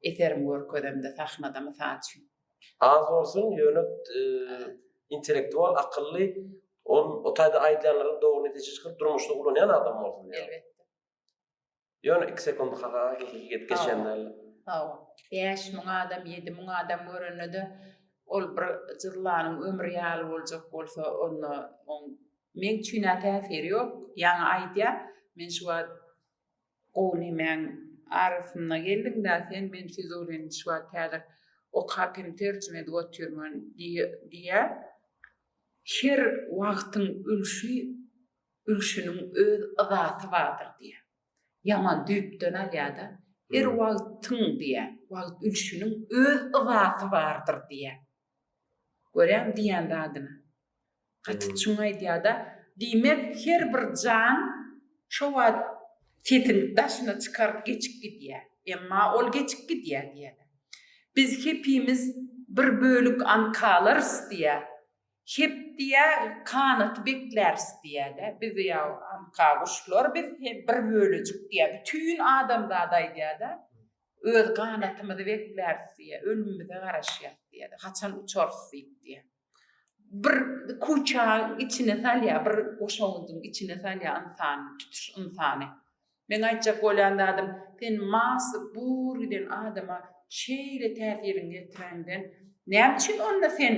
Eterim görkezemde sahnada mysal üçin. Az bolsun ýöne intellektual, akylly, o taýda aýdýanlara dogry netije çykyp durmuşda ulanýan adam bolsun. Elbetde. Ýöne 2 sekund haga geçenler. 5 miň adam, 7 miň adam görenede ol bir jyllanyň ömri ýaly boljak bolsa, men üçin täsiri ýok. Ýa-ni aýdýa, men şu gowny men arasynda geldim da sen men siz öwren şu täze okapym terjime edip otyrman diýär. Her wagtyň ölüşüniň öz azasy bardyr diýär. Ýaman düýpden alýada Er wagtyň diýe, wagt ülşüniň öz ywasy bardyr diýe. Görýän diýen dadyna. Gaty çuňa aýdýar da, diýmek her bir jan şo wagt tetin daşyna çykaryp geçip gidýär. Emma ol geçip gidýär diýer. Biz hepimiz bir bölük ankalars diýe. Hep diýe kanat beklers diýe de. Biz ýa anka guşlar biz hep bir bölüjük diýe. Bütün adamlar da diýe de. Öz kanatymyzy beklers diýe. Ölümimize garaşýar diýe de. Haçan uçarsyk diýe. Bir kuça içine salya, bir goşagyň içine salya insan, tutuş insany. Men aýtjak bolýan adam, sen masy bur giden adama şeýle täsirin getirenden, näçin onda sen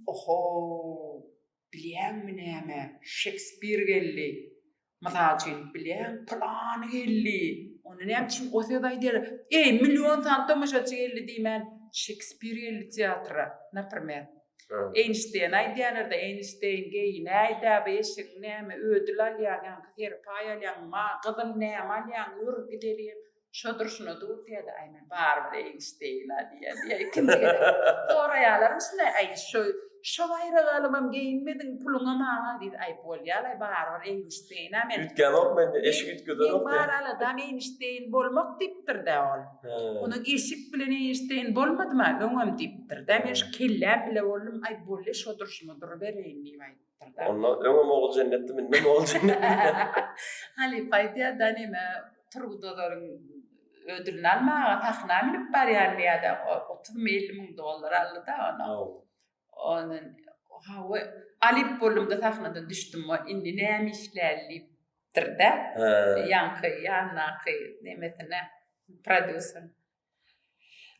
oho bilýänmi näme Shakespeare geldi. Masalan bilýän plan geldi. Onu näçin o söz aýdýar. Milyon san tomaşaçy geldi diýmen Shakespeare geldi teatra, näpermer. Einstein aýdýar da Einstein geýin aýda beşik näme ödül alýan, her pay alýan, ma gyzyl näme alýan, ýur gidelim. Şodur şunu dur diýdi, aýman bar bir Einstein diýdi. Ikindi. Sonra ýalarym şuna aý şo aýragalymam geýinmedin puluňa maňa diýdi. Aý bolýar aý bar bir Einstein men. Ütgen ok mende eşik ütgeden ok. Bar aladam Einstein bolmak diýipdir da ol. Onu eşik bilen Einstein bolmadyma, öňem diýipdir. Da men şu kelle bile boldum, aý bolýar şodur şunu dur bereýin diýipdir da. Onda öňem ogul jennetde men ogul jennetde. Hali paýdýa da näme turgudaryň ödülünü almağa taxna bilip barýar ýa-da $30,000 aldy da ona. Onun alip bolumda taxnadan düşdüm o indi näme işlerlipdir da. Yankı, yanakı, nemetine producer.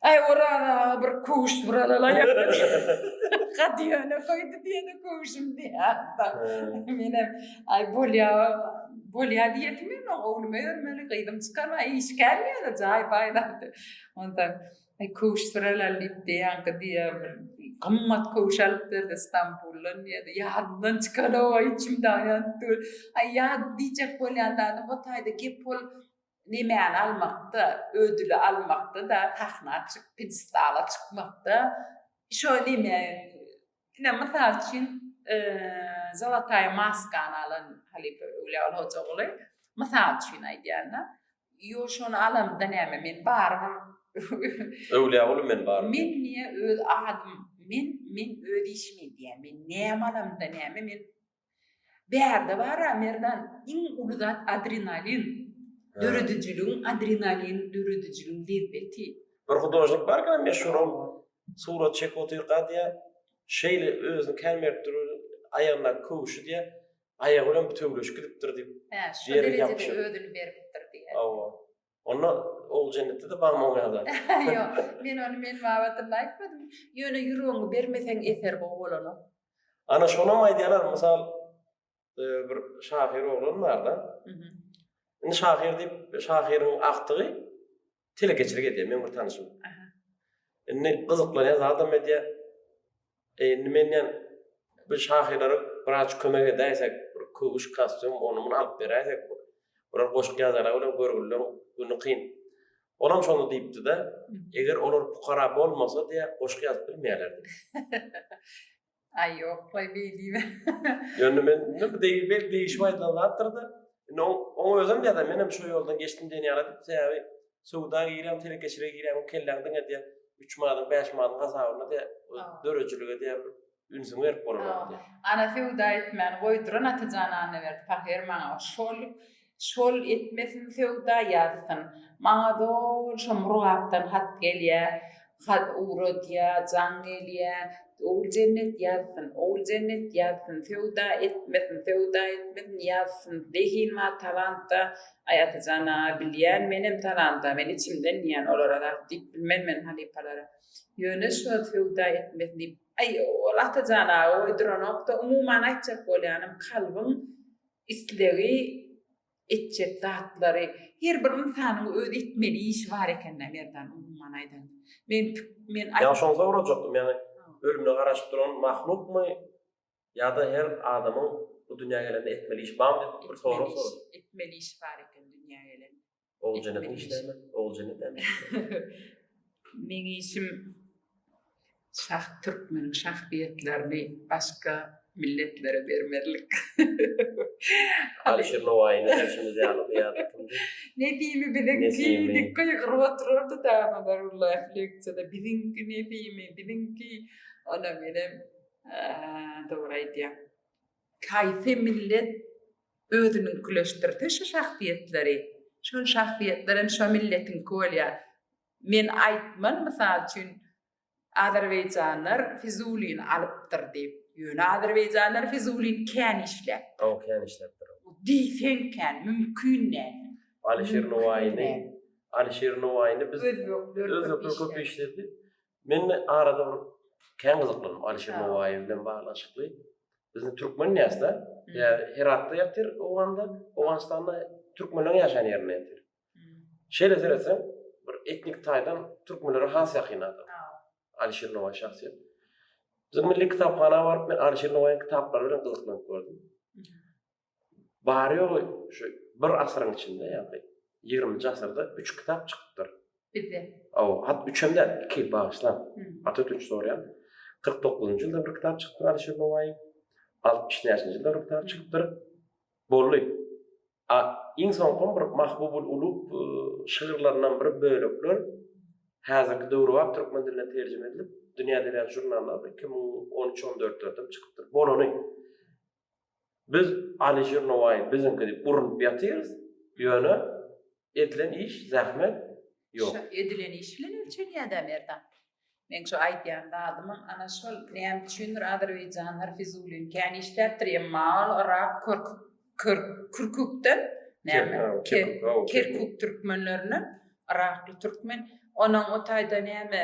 Ay orada bir kuş buralala yaptı. Kadiyana koydu diye de kuşum diye. Benim ay bolya diyetimin oğlum örmeli kıydım çıkarma iş gelmiyor da cay payladı. Ondan ay kuş buralala lip diye yankı diye qımmat kuş alıptır İstanbul'un diye de yarından çıkarı o içimden yattı. Ay ya diyecek bolyandan o tayda gepol nemen almakta, ödülü almakta da taxna çık, pedestala çıkmakta. Şöyle yine mesela için Zalatay Maskan alan Halip Ulyal Hocaoğlu mesela için aydiyana. Yo şonu alam da näme men bar. Ulyal men bar. Men niye öz adım men öz işmi diye men näme alam da näme men berde var merdan in uluzat adrenalin. Dörüdücülüğün, adrenalin, dörüdücülüğün lezzeti. Bir hudojnik barkan meşhur surat çek oturqa diye şeyle özünü kelmep durur ayağına kuvuşu diye ayağı bilen bütövleşip gidipdir diye. Şu derecede ödül beripdir diye. Onu ol cennette de barmam ýa-da. Yo, men wagtynda aýtmadym. Ýöne ýüregiňi bermeseň eser bolan. Ana şonam aýdýarlar, mysal bir şahyr oglan bar da. Indi şahyr diýip şahyryň aktygy telekeçilik edýär, men bir tanışym. Indi gyzyklanýar adam edýär. Indi menden bir şahyrlary biraz kömek edärsek, bir kuş kostyum onu mun alyp berärsek, bir goşuk ýazara bilen görgülen güni kyn. Olam şonu diýipdi de, eger olar pukara bolmasa diýe goşuk ýazyp bilmeýärler. Ay ýok, goý beýdime. Ýöne men näme diýip aýdylapdyrdy. Onu özüm diýär, menem şu ýoldan geçdim diýen ýaradyp, sebäbi suwda girem, telekeçilige girem, kelläňden diýär, 3 manadan 5 manadan gazabyna diýär, dörejiligi diýär, ünsüň berip bolar diýär. Ana suwda etmän goýduran atajanyny berdi, paher maňa şol etmesin suwda ýazsyn. Maňa dol şu murgapdan hat gelýär, hat urodýar, jan gelýär. Ol cennet yazsın, suwda etmesin yazsın. Dehin ma talanta ayatjana bilýän menem talanta, men içimden ýan olara da dip bilmem men halipalara. Ýöne şu suwda etmesin dip. Ay ol atajana oýduranokda umuman aýtjak bolýanym kalbyň isleri etjek zatlary her bir insanyň öz etmeli iş bar ekenne merdan umuman aýdan. Men ýa şoňa sorajakdym, ýani ölümne garaşyp duran mahlukmy ýa-da her adamyň bu dünýäge gelende etmeli iş barmy diýip bir soru sordy. Etmeli iş bar eken dünýäge gelende. Olcana'dan işleme. Olcana'dan. Men işim şah Türkmen şahbiyetlerini başka milletlere vermelik. Alişir Novay'ını başımıza alıp yaratımdı. Ne diyeyim bizimki dikkat kırıp otururdu da ama vallahi refleksiyada bizimki ne diyeyim bizimki ona benim doğruydu ya. Kayfe millet özünün küleştirdi şu şahbiyetleri. Şu şahbiyetlerin şu milletin kolya. Men aytman misal üçün Azerbaycanlar Füzuli'ni alıptır deyip. Yönü Azerbaycanlar Füzuli'ni kän işler. O kän işlerdir. Diysenken mümkün ne? Alişir Novay'ını biz öz köp işledi. Men arada bir kän gyzyklandım Alişir Novaý bilen baglanşykly. Bizim Türkmen näsde? Ya Heratda ýatyr, Owganstanda Türkmenler ýaşan ýerine ýatyr. Şeýle seresen bir etnik taýdan Türkmenlere has ýakynady. Alişir Novaý şahsiýet. Bizim milli kitapxana baryp men Alişir Novaýyň kitaplary bilen gyzyklanyp gördüm. Barýo şu bir asyryň içinde ýa-ni 20-nji asyrda 3 kitap çykypdyr. Bize. Hat 3-de 2 bağışlan. Atatürk sorýan. 49-njy ýylda bir kitap çykdy Alişir Novaýyň. 60-njy ýylda bir kitap çykypdyr. Bolly. Iň soňky bir Mahbubul Ulub şygyrlaryndan biri bölekler. Häzirki döwrde türkmen diline terjime edilip Dünya Edebiyat Jurnalları 2013-14'de çykypdyr. Bolony. Biz Alişir Novaý bizimki dip urunup ýatyrys. Ýöne edilen iş, zähmet ýok. Edilen iş bilen ölçenýär merdan. Men şu aýtýan adamyň ana şol näme düşünür Azerbaycanlar Füzuli'ni kän işläpdir, mal, Irak, Kirkukdan näme? Kirkuk türkmenlerini, Irakly türkmen, onuň o taýda näme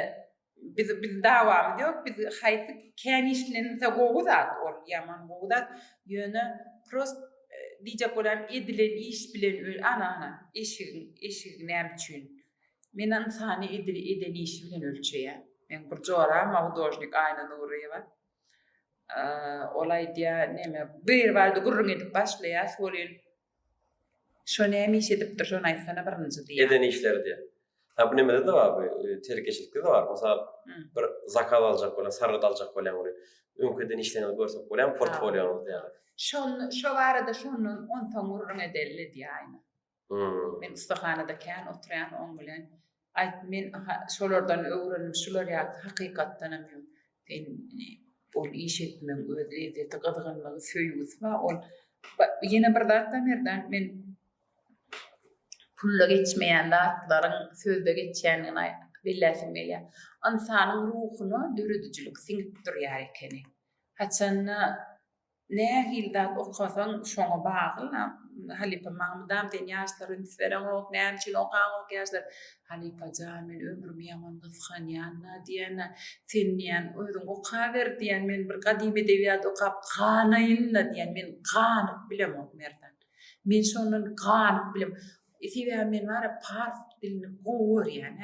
biz dawam edýok, biz haýsy kän işlense gowuzat, ol ýaman gowuzat, ýöne prost diýjek bolan edilen iş bilen ana eşig näme üçin. Men insany eden iş bilen ölçeýär. Men bir jora mawdojnik Ayna Nuriýewa. Olay diýär näme bir bardy gurrun edip başlaýar, soýan şo näme iş edipdir, şonu aýtsana birinji diýär. Eden işler diýär. Ha bu nemede de var, terkeşlikde de var. Mesela bir zakat alacak bolan, sargıt alacak bolan oluyor. Öňkeden işlenen görsek bolan portfolyoňuz diýär. Şo barada şonun 10 soňurun edelli diýär Ayna. Men ustahanada kän oturýan oň bilen aýt men şolardan öwrenip şular ýa hakykatdan hem ol iş etmeň özleri de gyzgynlygy söýüs we ol ýene bir zatda merdan men pulla geçmeýän zatlaryň sözde geçýänini billäsim gelýär. Insanyň ruhuny dürüdüjilik siňip durýar ekeni. Haçanna nähildat okasaň şoňa bagly Halipa Mahmudam den ýaşlaryň sfereň ok näme üçin okan ok ýaşlar Halipa jan men ömrümi ýaman gysgan ýanna diýene senýän özüň oka ber diýen men bir gadim edebiýat okap ganaýynda diýen men ganyp bilem ok merdan. Men şonun ganyp bilem. Ýa men wara Fars dilini gowurýan,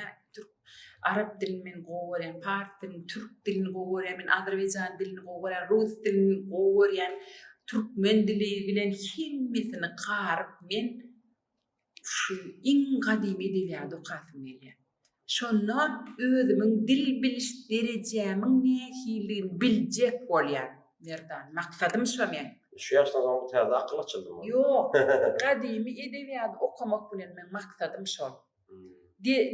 Arap dilini men gowurýan, Fars dilini, Türk dilini gowurýan, men Azerbaýjan dilini gowurýan, Rus dilini gowurýan. Türkmen dili bilen hemmesini garyp men şu iň gadim edebiyat okasym gelýär. Şonu özümiň dil biliş derejämiň nähiliğini biljek bolýar. Merdan maksadym şo men. Şu ýaşdan soň bu täze akıl açyldymy? Ýok, gadimy edebiyat okamak bilen men maksadym şo.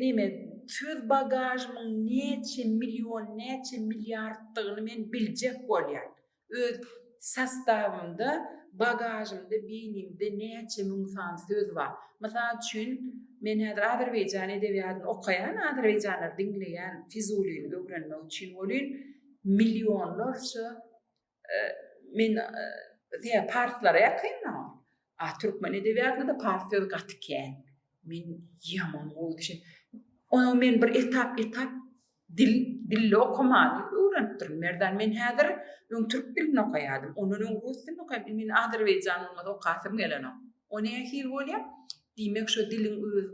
Näme söz bagajymyň neçe million, neçe milliardlygyny men biljek bolýar. Öz sastavımda, bagajımda, beynimde näçe müň san söz bar. Mesela üçin men häzir Azerbaýjan edebiýatyny okaýan, Azerbaýjanlar dinleýän Füzuli'ni öwrenmek üçin bolýan millionlarça men Parslara ýakynam. Türkmen edebiýatyna da Pars söz gatykän. Men ýaman boldy. Onu men bir etap dil okumany öwrenipdirim. Merdan men häzir Türk dilini okaýardym. Onuň rus dilini okaýardym. Men Azerbaýjan bolmasa okasym gelenok. O nähil bolýar? Diýmek şo diliň öz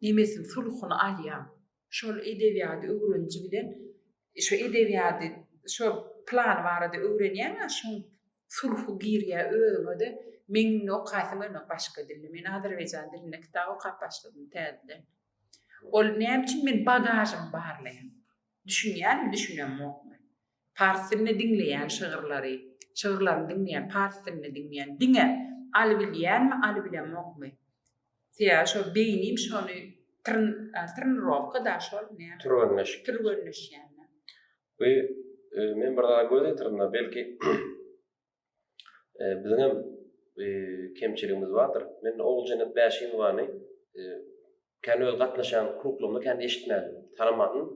nemesin sulhuny alýar. Şol edebiýaty öwrenji bilen şo edebiýaty şo plan barada öwrenýän, şo sulhu giriye özüňe de men o kasyňa başga dilli. Men Azerbaýjan diline kitap okap başladym täzeden. Ol näme üçin men bagajym barlaýan. Düşünýän, düşünýänmi? Fars dilini dinleýän şygyrlary dinleýän, fars dilini dinleýän, diňe aly bilýänmi, aly bilenmokmy? Tiýa şo beýnim şonu trenirovka da şol näme? Türgönleşýän. Ve men bir daha göz getirdim belki bizim hem kemçiligimiz vardır. Men oğul cennet beşiğim varny. Kendi öz gatnaşan kuruklumda kendi eşitmedim.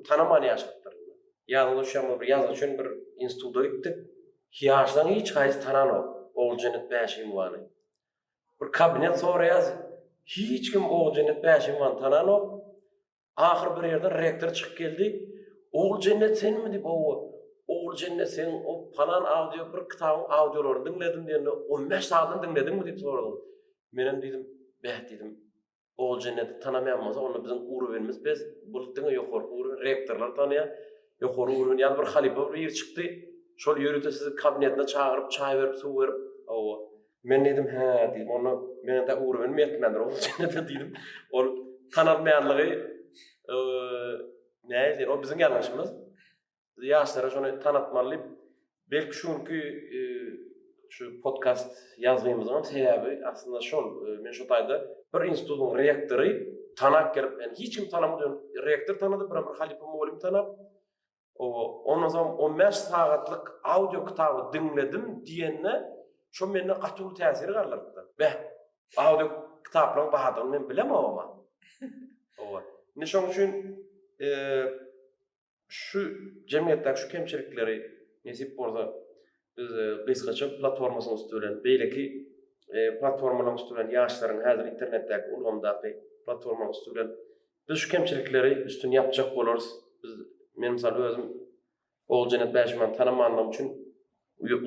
Tanamany yaşattırdım. Yazılışam bir yazılış üçün bir institutda gittik. Hiyaşdan hiç gaýsy tananok. Oğul cennet beşiğim varny. Bir kabinet sonra yaz. Hiç kim oğul cennet beşiğim varny tananok. Ahir bir yerden rektör çıkıp geldi. Oğul cennet sen mi dip oğul cennet sen o falan audio bir kitabın audiolaryny dinledim diýende 15 saatdan dinledin mi dip sordy. Men dedim, "Bäh" dedim. Oğul cenneti tanamayanmasa onu bizim uruvenimiz biz bulutduğuna yokur uruven rektörler tanıya yokur uruven yani bir halife bir yer çıktı şol yürütü sizi kabinetine çağırıp çay verip su verip o men dedim he dedim onu men de uruvenim yetmendir oğul cenneti dedim o tanıtmayanlığı ne o bizim yanlışımız yaşlara şunu tanıtmalı belki çünkü şu podcast yazmamız zaman sebebi aslında şol men şu tayda bir institutun rektörü tanak gelip yani hiç kim tanımadı rektör tanıdı bir halife muallim tanıp ondan zaman 15 saatlik audio kitabı dinledim diýende şu menne gatyl täsiri garlardy. Bäh, audio kitaplaryň bahadyny men bilemem ama. Ne şoň üçin şu jemgyýetdäki şu kemçilikleri nesip bolsa biz gysgaça platformasyny üstünden beýleki platformalar üstünden ýaşlaryň häzir internetdäki ulgamdaky platformalar üstünden biz şu kemçilikleri üstün yapjak bolarys. Biz men misal özüm oğul cennet beşman tanımanlığım üçin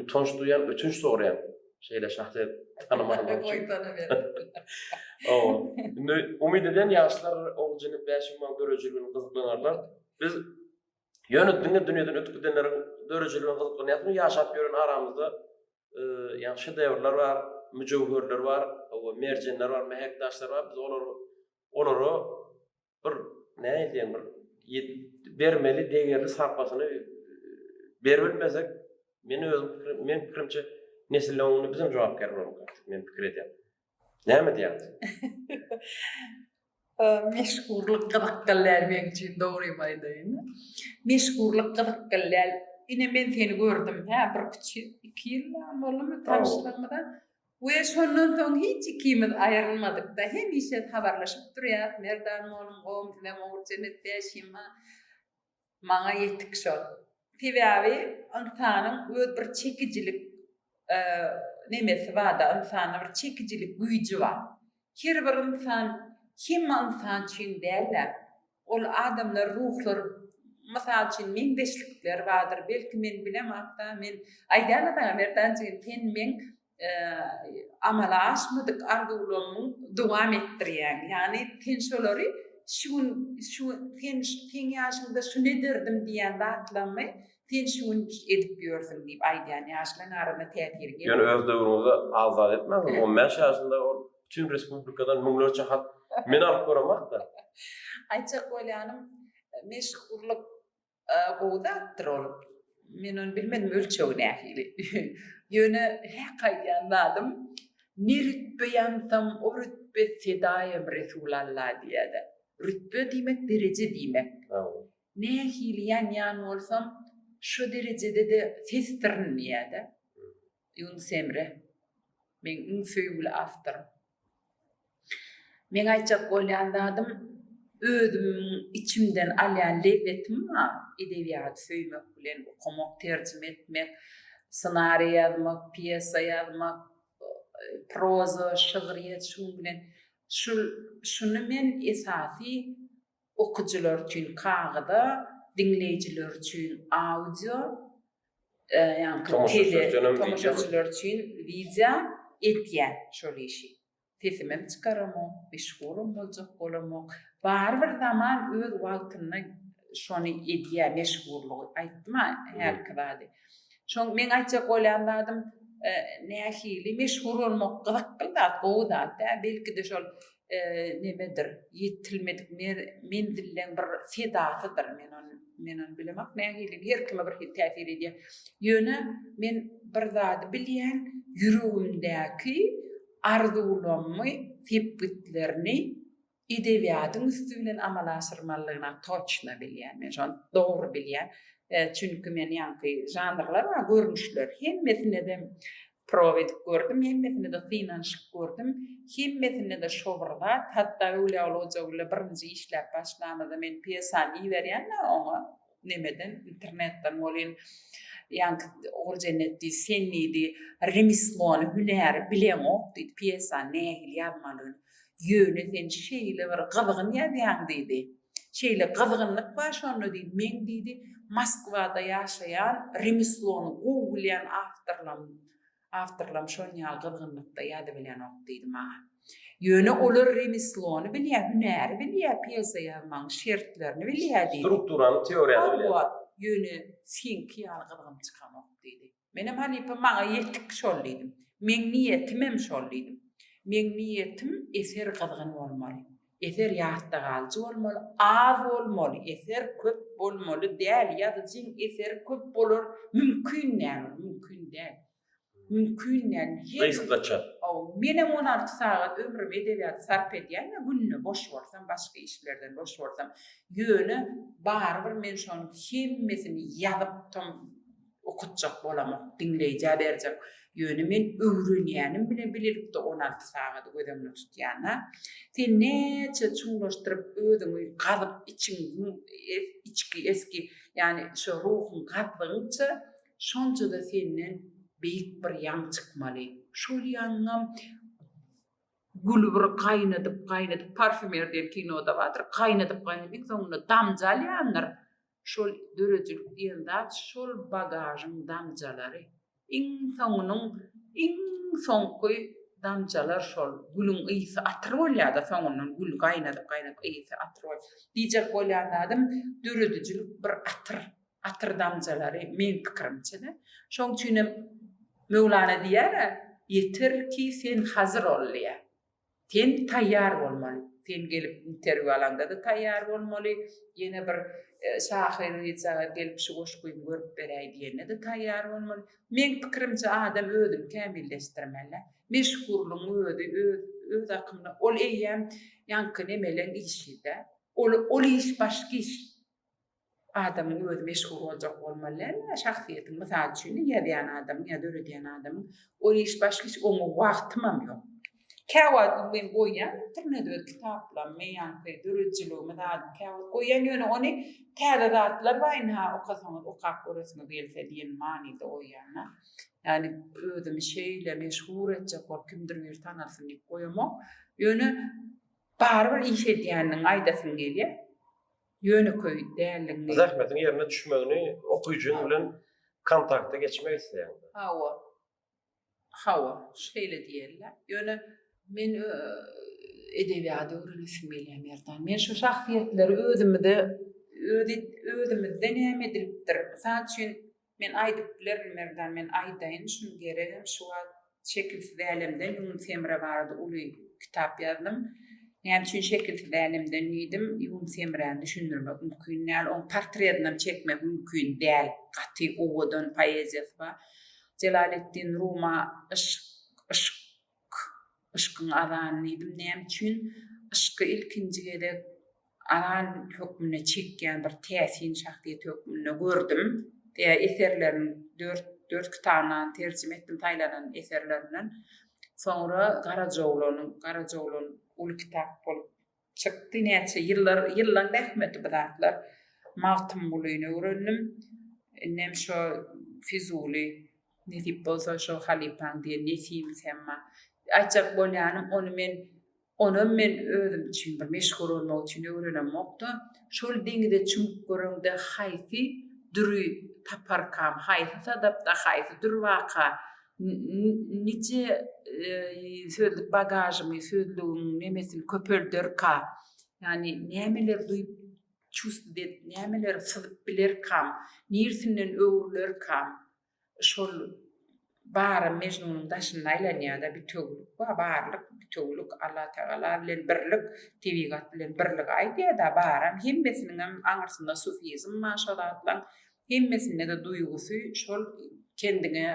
utanç duýan, ötünç soraýan şeýle şahsy tanımanlığım üçin. Umid eden ýaşlar oğul cennet beşman görejiligini gyzyklanarlar. Biz yönetdiňe dünýeden ötüp gidenleriň görejiligini gyzyklanýar, ýaşap ýören aramyzda ýa şedevrler bar, müjewherler bar, merjenler bar, mehekdaşlar bar. Biz olary bir näme diýen bir bermeli, degerli sarpasyny berbilmesek, men pikirimçe nesillerine bizim jogapkar bolarlar. Men pikir edýän. Näme diýäň? Meşgurluk gyzyklar men üçin dogry maýdaýyn. Meşgurluk gyzyklar. Ine men seni gördüm, bir 2 ýyl bolmy tanışlygymda. We şondan soň hiç ikimiz aýrylmadyk da hemişe habarlaşyp durýar. Merdan onuň gowum bilen oğul cennet beşima maňa ýetdik şol. Sebäbi insanyň öz bir çekijilik nemesi bar da insanyň bir çekijilik güýji bar. Her bir insan kim insan üçin däl. Ol adamlar ruhlar masal üçin meňdeşlikler bardyr. Belki men bilem hatta men aýdýanlar merdan sen men amala aşmadyk arzuwlarymyň dowam etdirýän. Yani sen şolary şu sen ýaşyňda şunu ederdim diýen zatlamy sen şunu edip ýörsiň diýip aýdýan ýaşlaryň arasynda täsir geldi. Yani öz döwrüňizde azad etmez. 15 ýaşynda o bütün respublikadan müňlerçe hat men alyp goramak da. Aýtjak bolýanym meşgurluk gowdatdyr ol. Men onu bilmedim ölçeği nähili. Ýöne häkaýdan dadym. Nirütbe yansam o rütbe sedayem Resulallah diýdi. Rütbe diýmek derece diýmek. Nähili ýan bolsam şu derecede de sesdirin diýdi. Yunus Emre. Men ünsüýül aftar. Men aýtjak bolýan dadym özüm içimden alýan lebbetim var. Edebiýat söýmek bilen okumak, terjime etmek, senariýa ýazmak, piyesa ýazmak, proza, şygyryýat şu bilen şunu men esasy okujular üçin kagada, dinleýijiler üçin audio, ýani tamaşaçylar üçin video etýän şol işi. Sesimem çıkaramok, meşgurum boljak bolamok. Barbyr zaman öz wagtyny şonu edýär meşgurlugy. Aýtdyma her kyrady. Şoň men aýtjak bolýandym nähili meşhur olmak gyzyk kıldat, gowdat da belki de şol nemedir, ýetilmedik mendillen bir sedasydyr men onu bilemek nähili her kime bir täsir edýär. Ýöne men bir zady bilýän ýüregimdäki arzuwlamy, sepgitlerini edebiýatyň üstünden amala aşyrmalygyna toçna bilýän, men şonu dogry bilýän. Çünkü men ýanky janrlar we görnüşler hemmesine de prova edip gördüm, hemmesine de synanyşyk gördüm, hemmesine de şobrda, hatta öyle olajagla birinji işläp başlanada men piyasany berýänler oňa nemeden internetten bolýan ýanky orjenetdi, senidi, remislony, hünäri bilen ok diýdi, piyasa nähili ýazmalygyny. Ýöne sen şeýle bir gyzgyn ýazýan diýdi. Şeýle gyzgynlyk bar şonu diýdi, men diýdi Moskwada ýaşaýan remislony gowulýan awtorlam şonu ýa gyzgynlykda ýady bilen ok diýdi maňa. Ýöne olar remislony bilýär, hünäri bilýär, piyasa ýazmagyň şertlerini bilýär diýdi. Strukturany, teoriýany bilýär. Ýöne sen ýaly gyzgyn çykan ok diýdi. Menem hanypa maňa ýetdik şol diýdim. Men niýetim hem şol diýdim. Men niýetim eser gyzgyn bolmaly. Eser ýatda galyjy bolmaly, az bolmaly, eser köp bolmaly däl, ýazyjyň eser köp bolar, mümkin däl, mümkin däl. Mümkin däl. Gysgaça. Menem 16 saat ömrüm edebiýat sarp edýän, günni boş bolsam, başga işlerden boş bolsam, ýöne barbyr men şonu hemmesini ýazyp okutjak bolamok, dinleýjä berjek. Ýöne men öwrenýänim bilen biliripdi 16 saat gözümde tutýana. Sen neçe çuňlaşdyryp ödüňi gazyp içki eski, ýani şu ruhun gatlygyňça şonça da senden beýik bir ýan çykmaly. Şol ýanam gülübür gaýnadyp parfümer diýen kinoda bardyr, gaýnadyp soňuna damjalýanlar. Şol dörejilik diýen zat şol bagajyň damjalary. İň soňky damjalar şol gülüň ýysy atyr bolýar da soňundan gül gaýnadyp ýysy atyr bolýar. Diýjek bolýan adam dörejilik bir atyr damjalary men pikirimçe de. Şoň üçin Mevlana diýär, yeter ki sen hazır bolýa. Sen taýýar bolmaly. Sen gelip interwýu alanda da taýýar bolmaly. Ýene bir şahyr ýetsäge gelip şu goşguýy görüp beräý diýene de taýýar bolmaly. Men pikirimçe adam ödüm kämilleşdirmeli. Meşgurluğu öz akymyna ol eýem ýanky nemelen işide. Ol iş başga iş. Adam öz meşgul boljak bolmaly. Şahsiýetim mysal üçin ýa-da adam, ýa-da öredýän adam ol iş başga iş oňa wagtymam ýok. Käwat men goýan internetde kitaplar, men ýanky dörejiligimi da käwat goýan ýöne ony täze zatlar baýna okasaňyz okap göresiňiz gelse diýen manida goýanna. Yani özüm şeýle meşhur etjek bol kimdir bir tanasyn diýip goýamak. Ýöne barbyr iş edýäniň aýdasyn gelýär. Ýöne köý dälligini. Zähmetiň ýerine düşmegini okuyjun bilen kontakta geçmek isleýär. Hawa, şeýle diýerler. Ýöne men edebiýat öwrenesim gelýär merdan. Men şu şahsiýetleri özümde näme edipdir. Mysal üçin men aýdyp bilerim merdan, men aýdaýyn şunu geregem şu şekilsiz älemden Yunus Emre barady, uly kitap ýazdym. Näme üçin şekilsiz älemden ýydım, Yunus Emre'ni düşündirmek mümkin näl, on portretini çekmek mümkin däl. Gaty owadan poeziýasy bar. Celaleddin Ruma ışkın adanını ýydım. Näme üçin ışky ilkinji gedek adan hökmüne çekýän bir täsin şahsiýet hökmüne gördüm. Eserlerini 4 kitabyndan terjime etdim, taýlanan eserlerinden. Sonra Garajowluň ul kitap bolup çykdy. Näçe ýyllar rahmetli bidatlar magtym boluýny öwrendim. Näme şo Fizuli, Nesip bolsa şo Halipan diýen Nesim semma. Aýtjak bolýanym onu men özüm üçin bir meşhur bolmak üçin öwrenemokda. Şol deňde çumuk görende haýsy dürü taparkam, haýsy sadapda, haýsy durwaka, nice sözlük bagajymy, sözlüğüm nemesin köpeldirka. Yani nämeler duýup çüsdet, nämeler syzyp bilerkam, nirsinden öwürlerkam. Şol Bara Mecnun'un daşyna aýlanýarda bir töwlük we barlyk bir töwlük Allah Taala bilen birlik, tebigat bilen birlik aýdýarda bara hemmesiniň hem aňyrsynda sufizm maşalatlaň hemmesinde de duýgusy şol kendine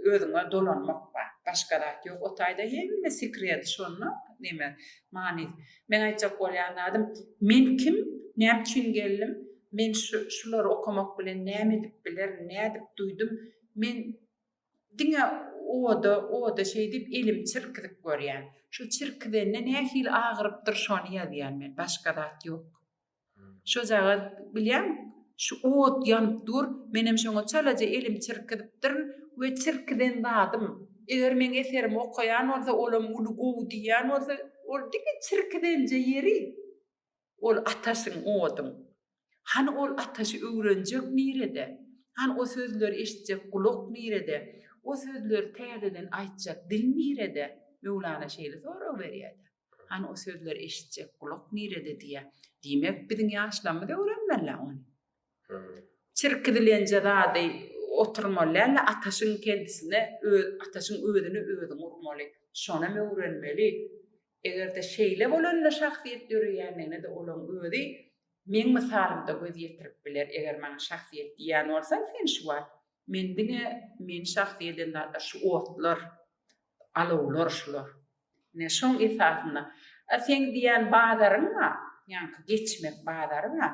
özüňe dolanmak bar. Başga da ýok. O taýda hemme sekret şonu neme many. Men aýtjak bolýanlarym, men kim, näme üçin geldim? Men şulary okumak bilen näme dip biler, näme dip duýdum? Men diňe oda şey dip elim çirkidip görýän. Şu çirkidenne nähil agyrypdyr şonu ýazýan men. Başga da ýok. Şu zaga bilýän, şu ot ýanyp dur, menem şoňa çalaja elim çirkidipdir we çirkiden dadım. Eger men eserimi okaýan bolsa, olam ulu gowy diýän bolsa, ol diňe çirkidenje ýeri. Ol atasyň odyň. Han ol ataşy öwrenjek nirede? Han o sözleri eşitjek kulak nirede? O sözleri täzeden aýtjak dil nirede? Mevlana şeýle soraw berýär. Han o sözleri eşitjek kulak nirede diýe. Diýmek biziň ýaşlarymyz öwrenmeli onu. Çirkidilenje zady oturmaly, ataşyň kendisine, ataşyň özüne özüň urmaly. Şona öwrenmeli. Eger de şeýle bolanlar şahsiýet ýörýärine de olaň özi men misalymda göz ýetirip biler. Eger men şahsiýet diýän bolsa, sen şu var. Men şahsiýetden da şu otlar, alawlar şular. Ne şoň esasynda. Sen diýän badaryňa, ýani geçmek badaryňa,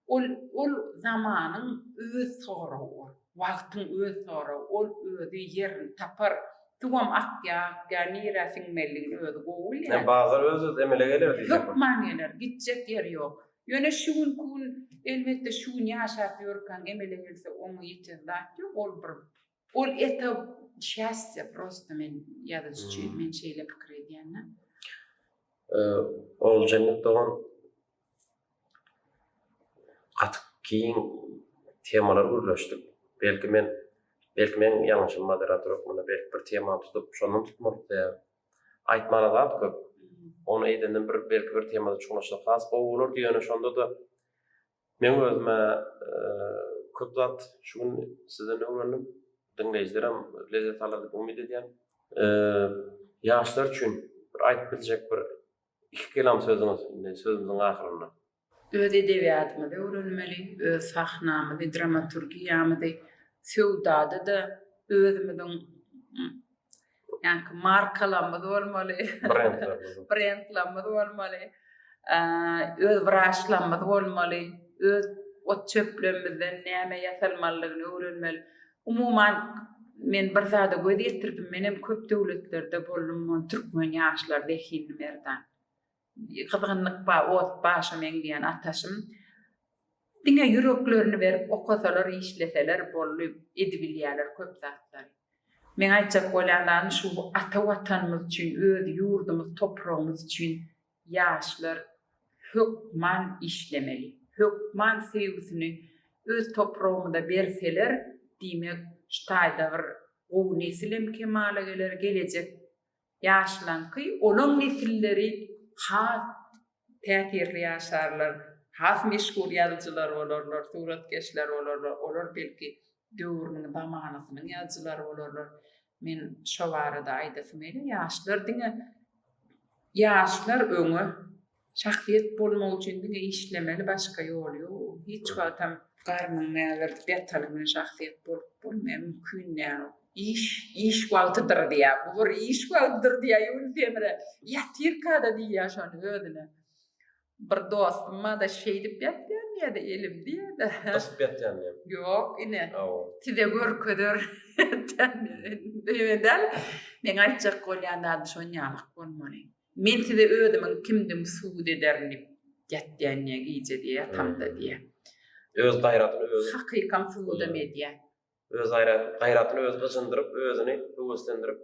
ol zamanyň öz sorawy, wagtyň öz sorawy, ol özi ýerini tapar. Tuwam akya nirasiň melligini özi gowul. Yani bazılar öz emele gelir diýjek. Yok manýalar, gitjek ýeri ýok. Ýöne şuň kun elbetde şuň ýaşap ýörken emele gelse onu ýetirdat ýok, ol etap şäsce prosto men ýazyjy men şeýle pikir edýänler. Ol cennet doğan atyk kiň temalar urlaşdyk. Belki men ýalňyşym moderator okmana belki bir tema tutup şondan tutmaly. Aýtmana zat köp. Onu eýdenden belki bir temada çuňlaşyk has bolar diýene şonda da men özüme köp zat şuň sizden öwrendim. Dinleýijilerim lezzet alar diýip umyt edýän. Ýaşlar üçin bir aýtyp biljek bir iki kelam sözümizin ahyryna. Öz edebiýatymyzy öwrenmeli, öz sahnamyzy, dramaturgiýamyzy söwdada da özümiziň ýani markalamyz bolmaly, brandlamyz bolmaly, öz wraçlamyz bolmaly, öz ot çöplemizden näme ýasalmalygyny öwrenmeli. Umuman men bir zada göz ýetirdim, menem köp döwletlerde boldum, türkmen ýaşlar dehin berdan. Gyzgynlyk ot başa men diýen ataşym diňe ýüreklerini berip okasalar, işleseler bolly edibilýärler köp zatlar. Men aýtjak bolandan şu ata watanymyz üçin, öz ýurdumyz, toprağymyz üçin ýaşlar hökman işlemeli. Hökman sevgisini öz toprağymyzda berseler, diýmek ştaýda bir gowy nesilim kemale geler, gelecek ýaşlanky, olaň nesilleri has täsirli ýaşarlar, has meşgul ýazyjylar bolarlar, suratkeşler bolarlar, olar belki döwrüniň zamanynyň ýazyjylary bolarlar. Men şo barada aýdasym edi, ýaşlar öňe şahsiýet bolmak üçin diňe işlemeli, başga ýol ýok. Hiç wagtam garmyň näler betalyň şahsiýet bolmaýar, mümkin näme. İş wagtydyr diýär. Bu bir iş wagtydyr diýär. Ýöne demire. Ýatirkada diýär şonu özüne. Bir dostuma da şeý dip ýatýan ýa-da elim diýär. Tasıp ýatýan ýa. Ýok, ine. Tide görkedir. Diýmeden men aýtjak bolýanlar şonu ýalyk bolmaly. Men tide özümiň kimdim suud ederni ýatýan ýa giýje diýär, tamda diýär. Öz gaýratyny öz. Hakykam suud edýär. Öz gaýratyny öz gyjyndyryp, özüni öwüslendirip.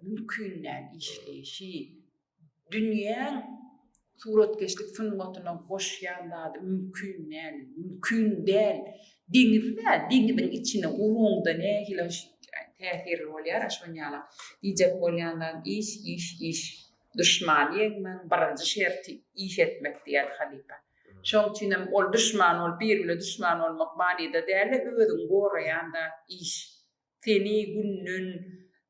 Mümkünler işleýişi. Dünýäň suratkeşlik sunmatyna goşýanlar mümkün däl. Diňizin içine urunda nähile täsirli bolýar şonýala. Diýjek bolýanlar iş. Düşman ýeňmen birinji şerti iş etmek diýär halipa. Şoň üçin ol düşman ol, bir bile düşman olmak manida däl, özüň goraýanda iş. feni günnün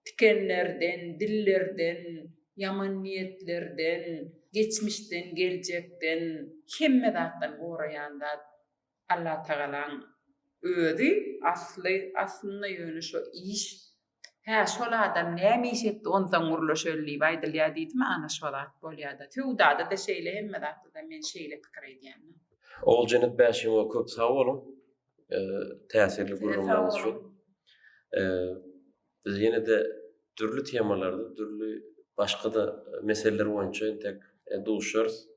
tikenlerden, dillerden, yaman niyetlerden, geçmişten, gelecekten, kemme zatdan goraýanda Allah Tagalaň özü aslında yönü şu iş. Ha şol adam näme iş etdi ondan urlaşölli baýdylýa diýdim ana şolak bolýar-da. Tüwdada da şeýle hemme zatda da men şeýle pikir edýän. Ol Cennet Bäşimow köp sag bolun. Täsirli gurulmaňyz şu. Biz ýene de türlü temalarda, türlü başga da meseleler boýunça tek duşarys.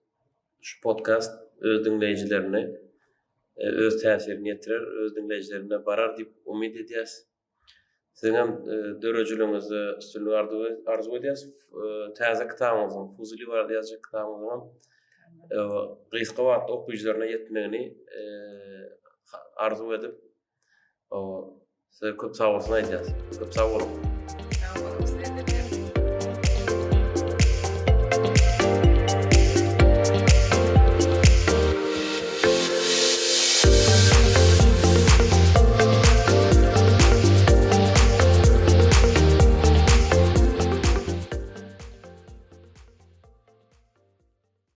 Şu podcast öz dinleýijilerine öz täsirini ýetirer, öz dinleýijilerine barar diýip umyt edýäs. Siz hem döröjülüňizi üstünlük arzu edýäs. Täze kitabyňyzyň Fuzuli bar diýjek kitabyňyzyň gysga wagt okuýjylaryna ýetmegini arzu edip size köp sag bolsun aýdýas. Köp sag bolun. Sağ olun.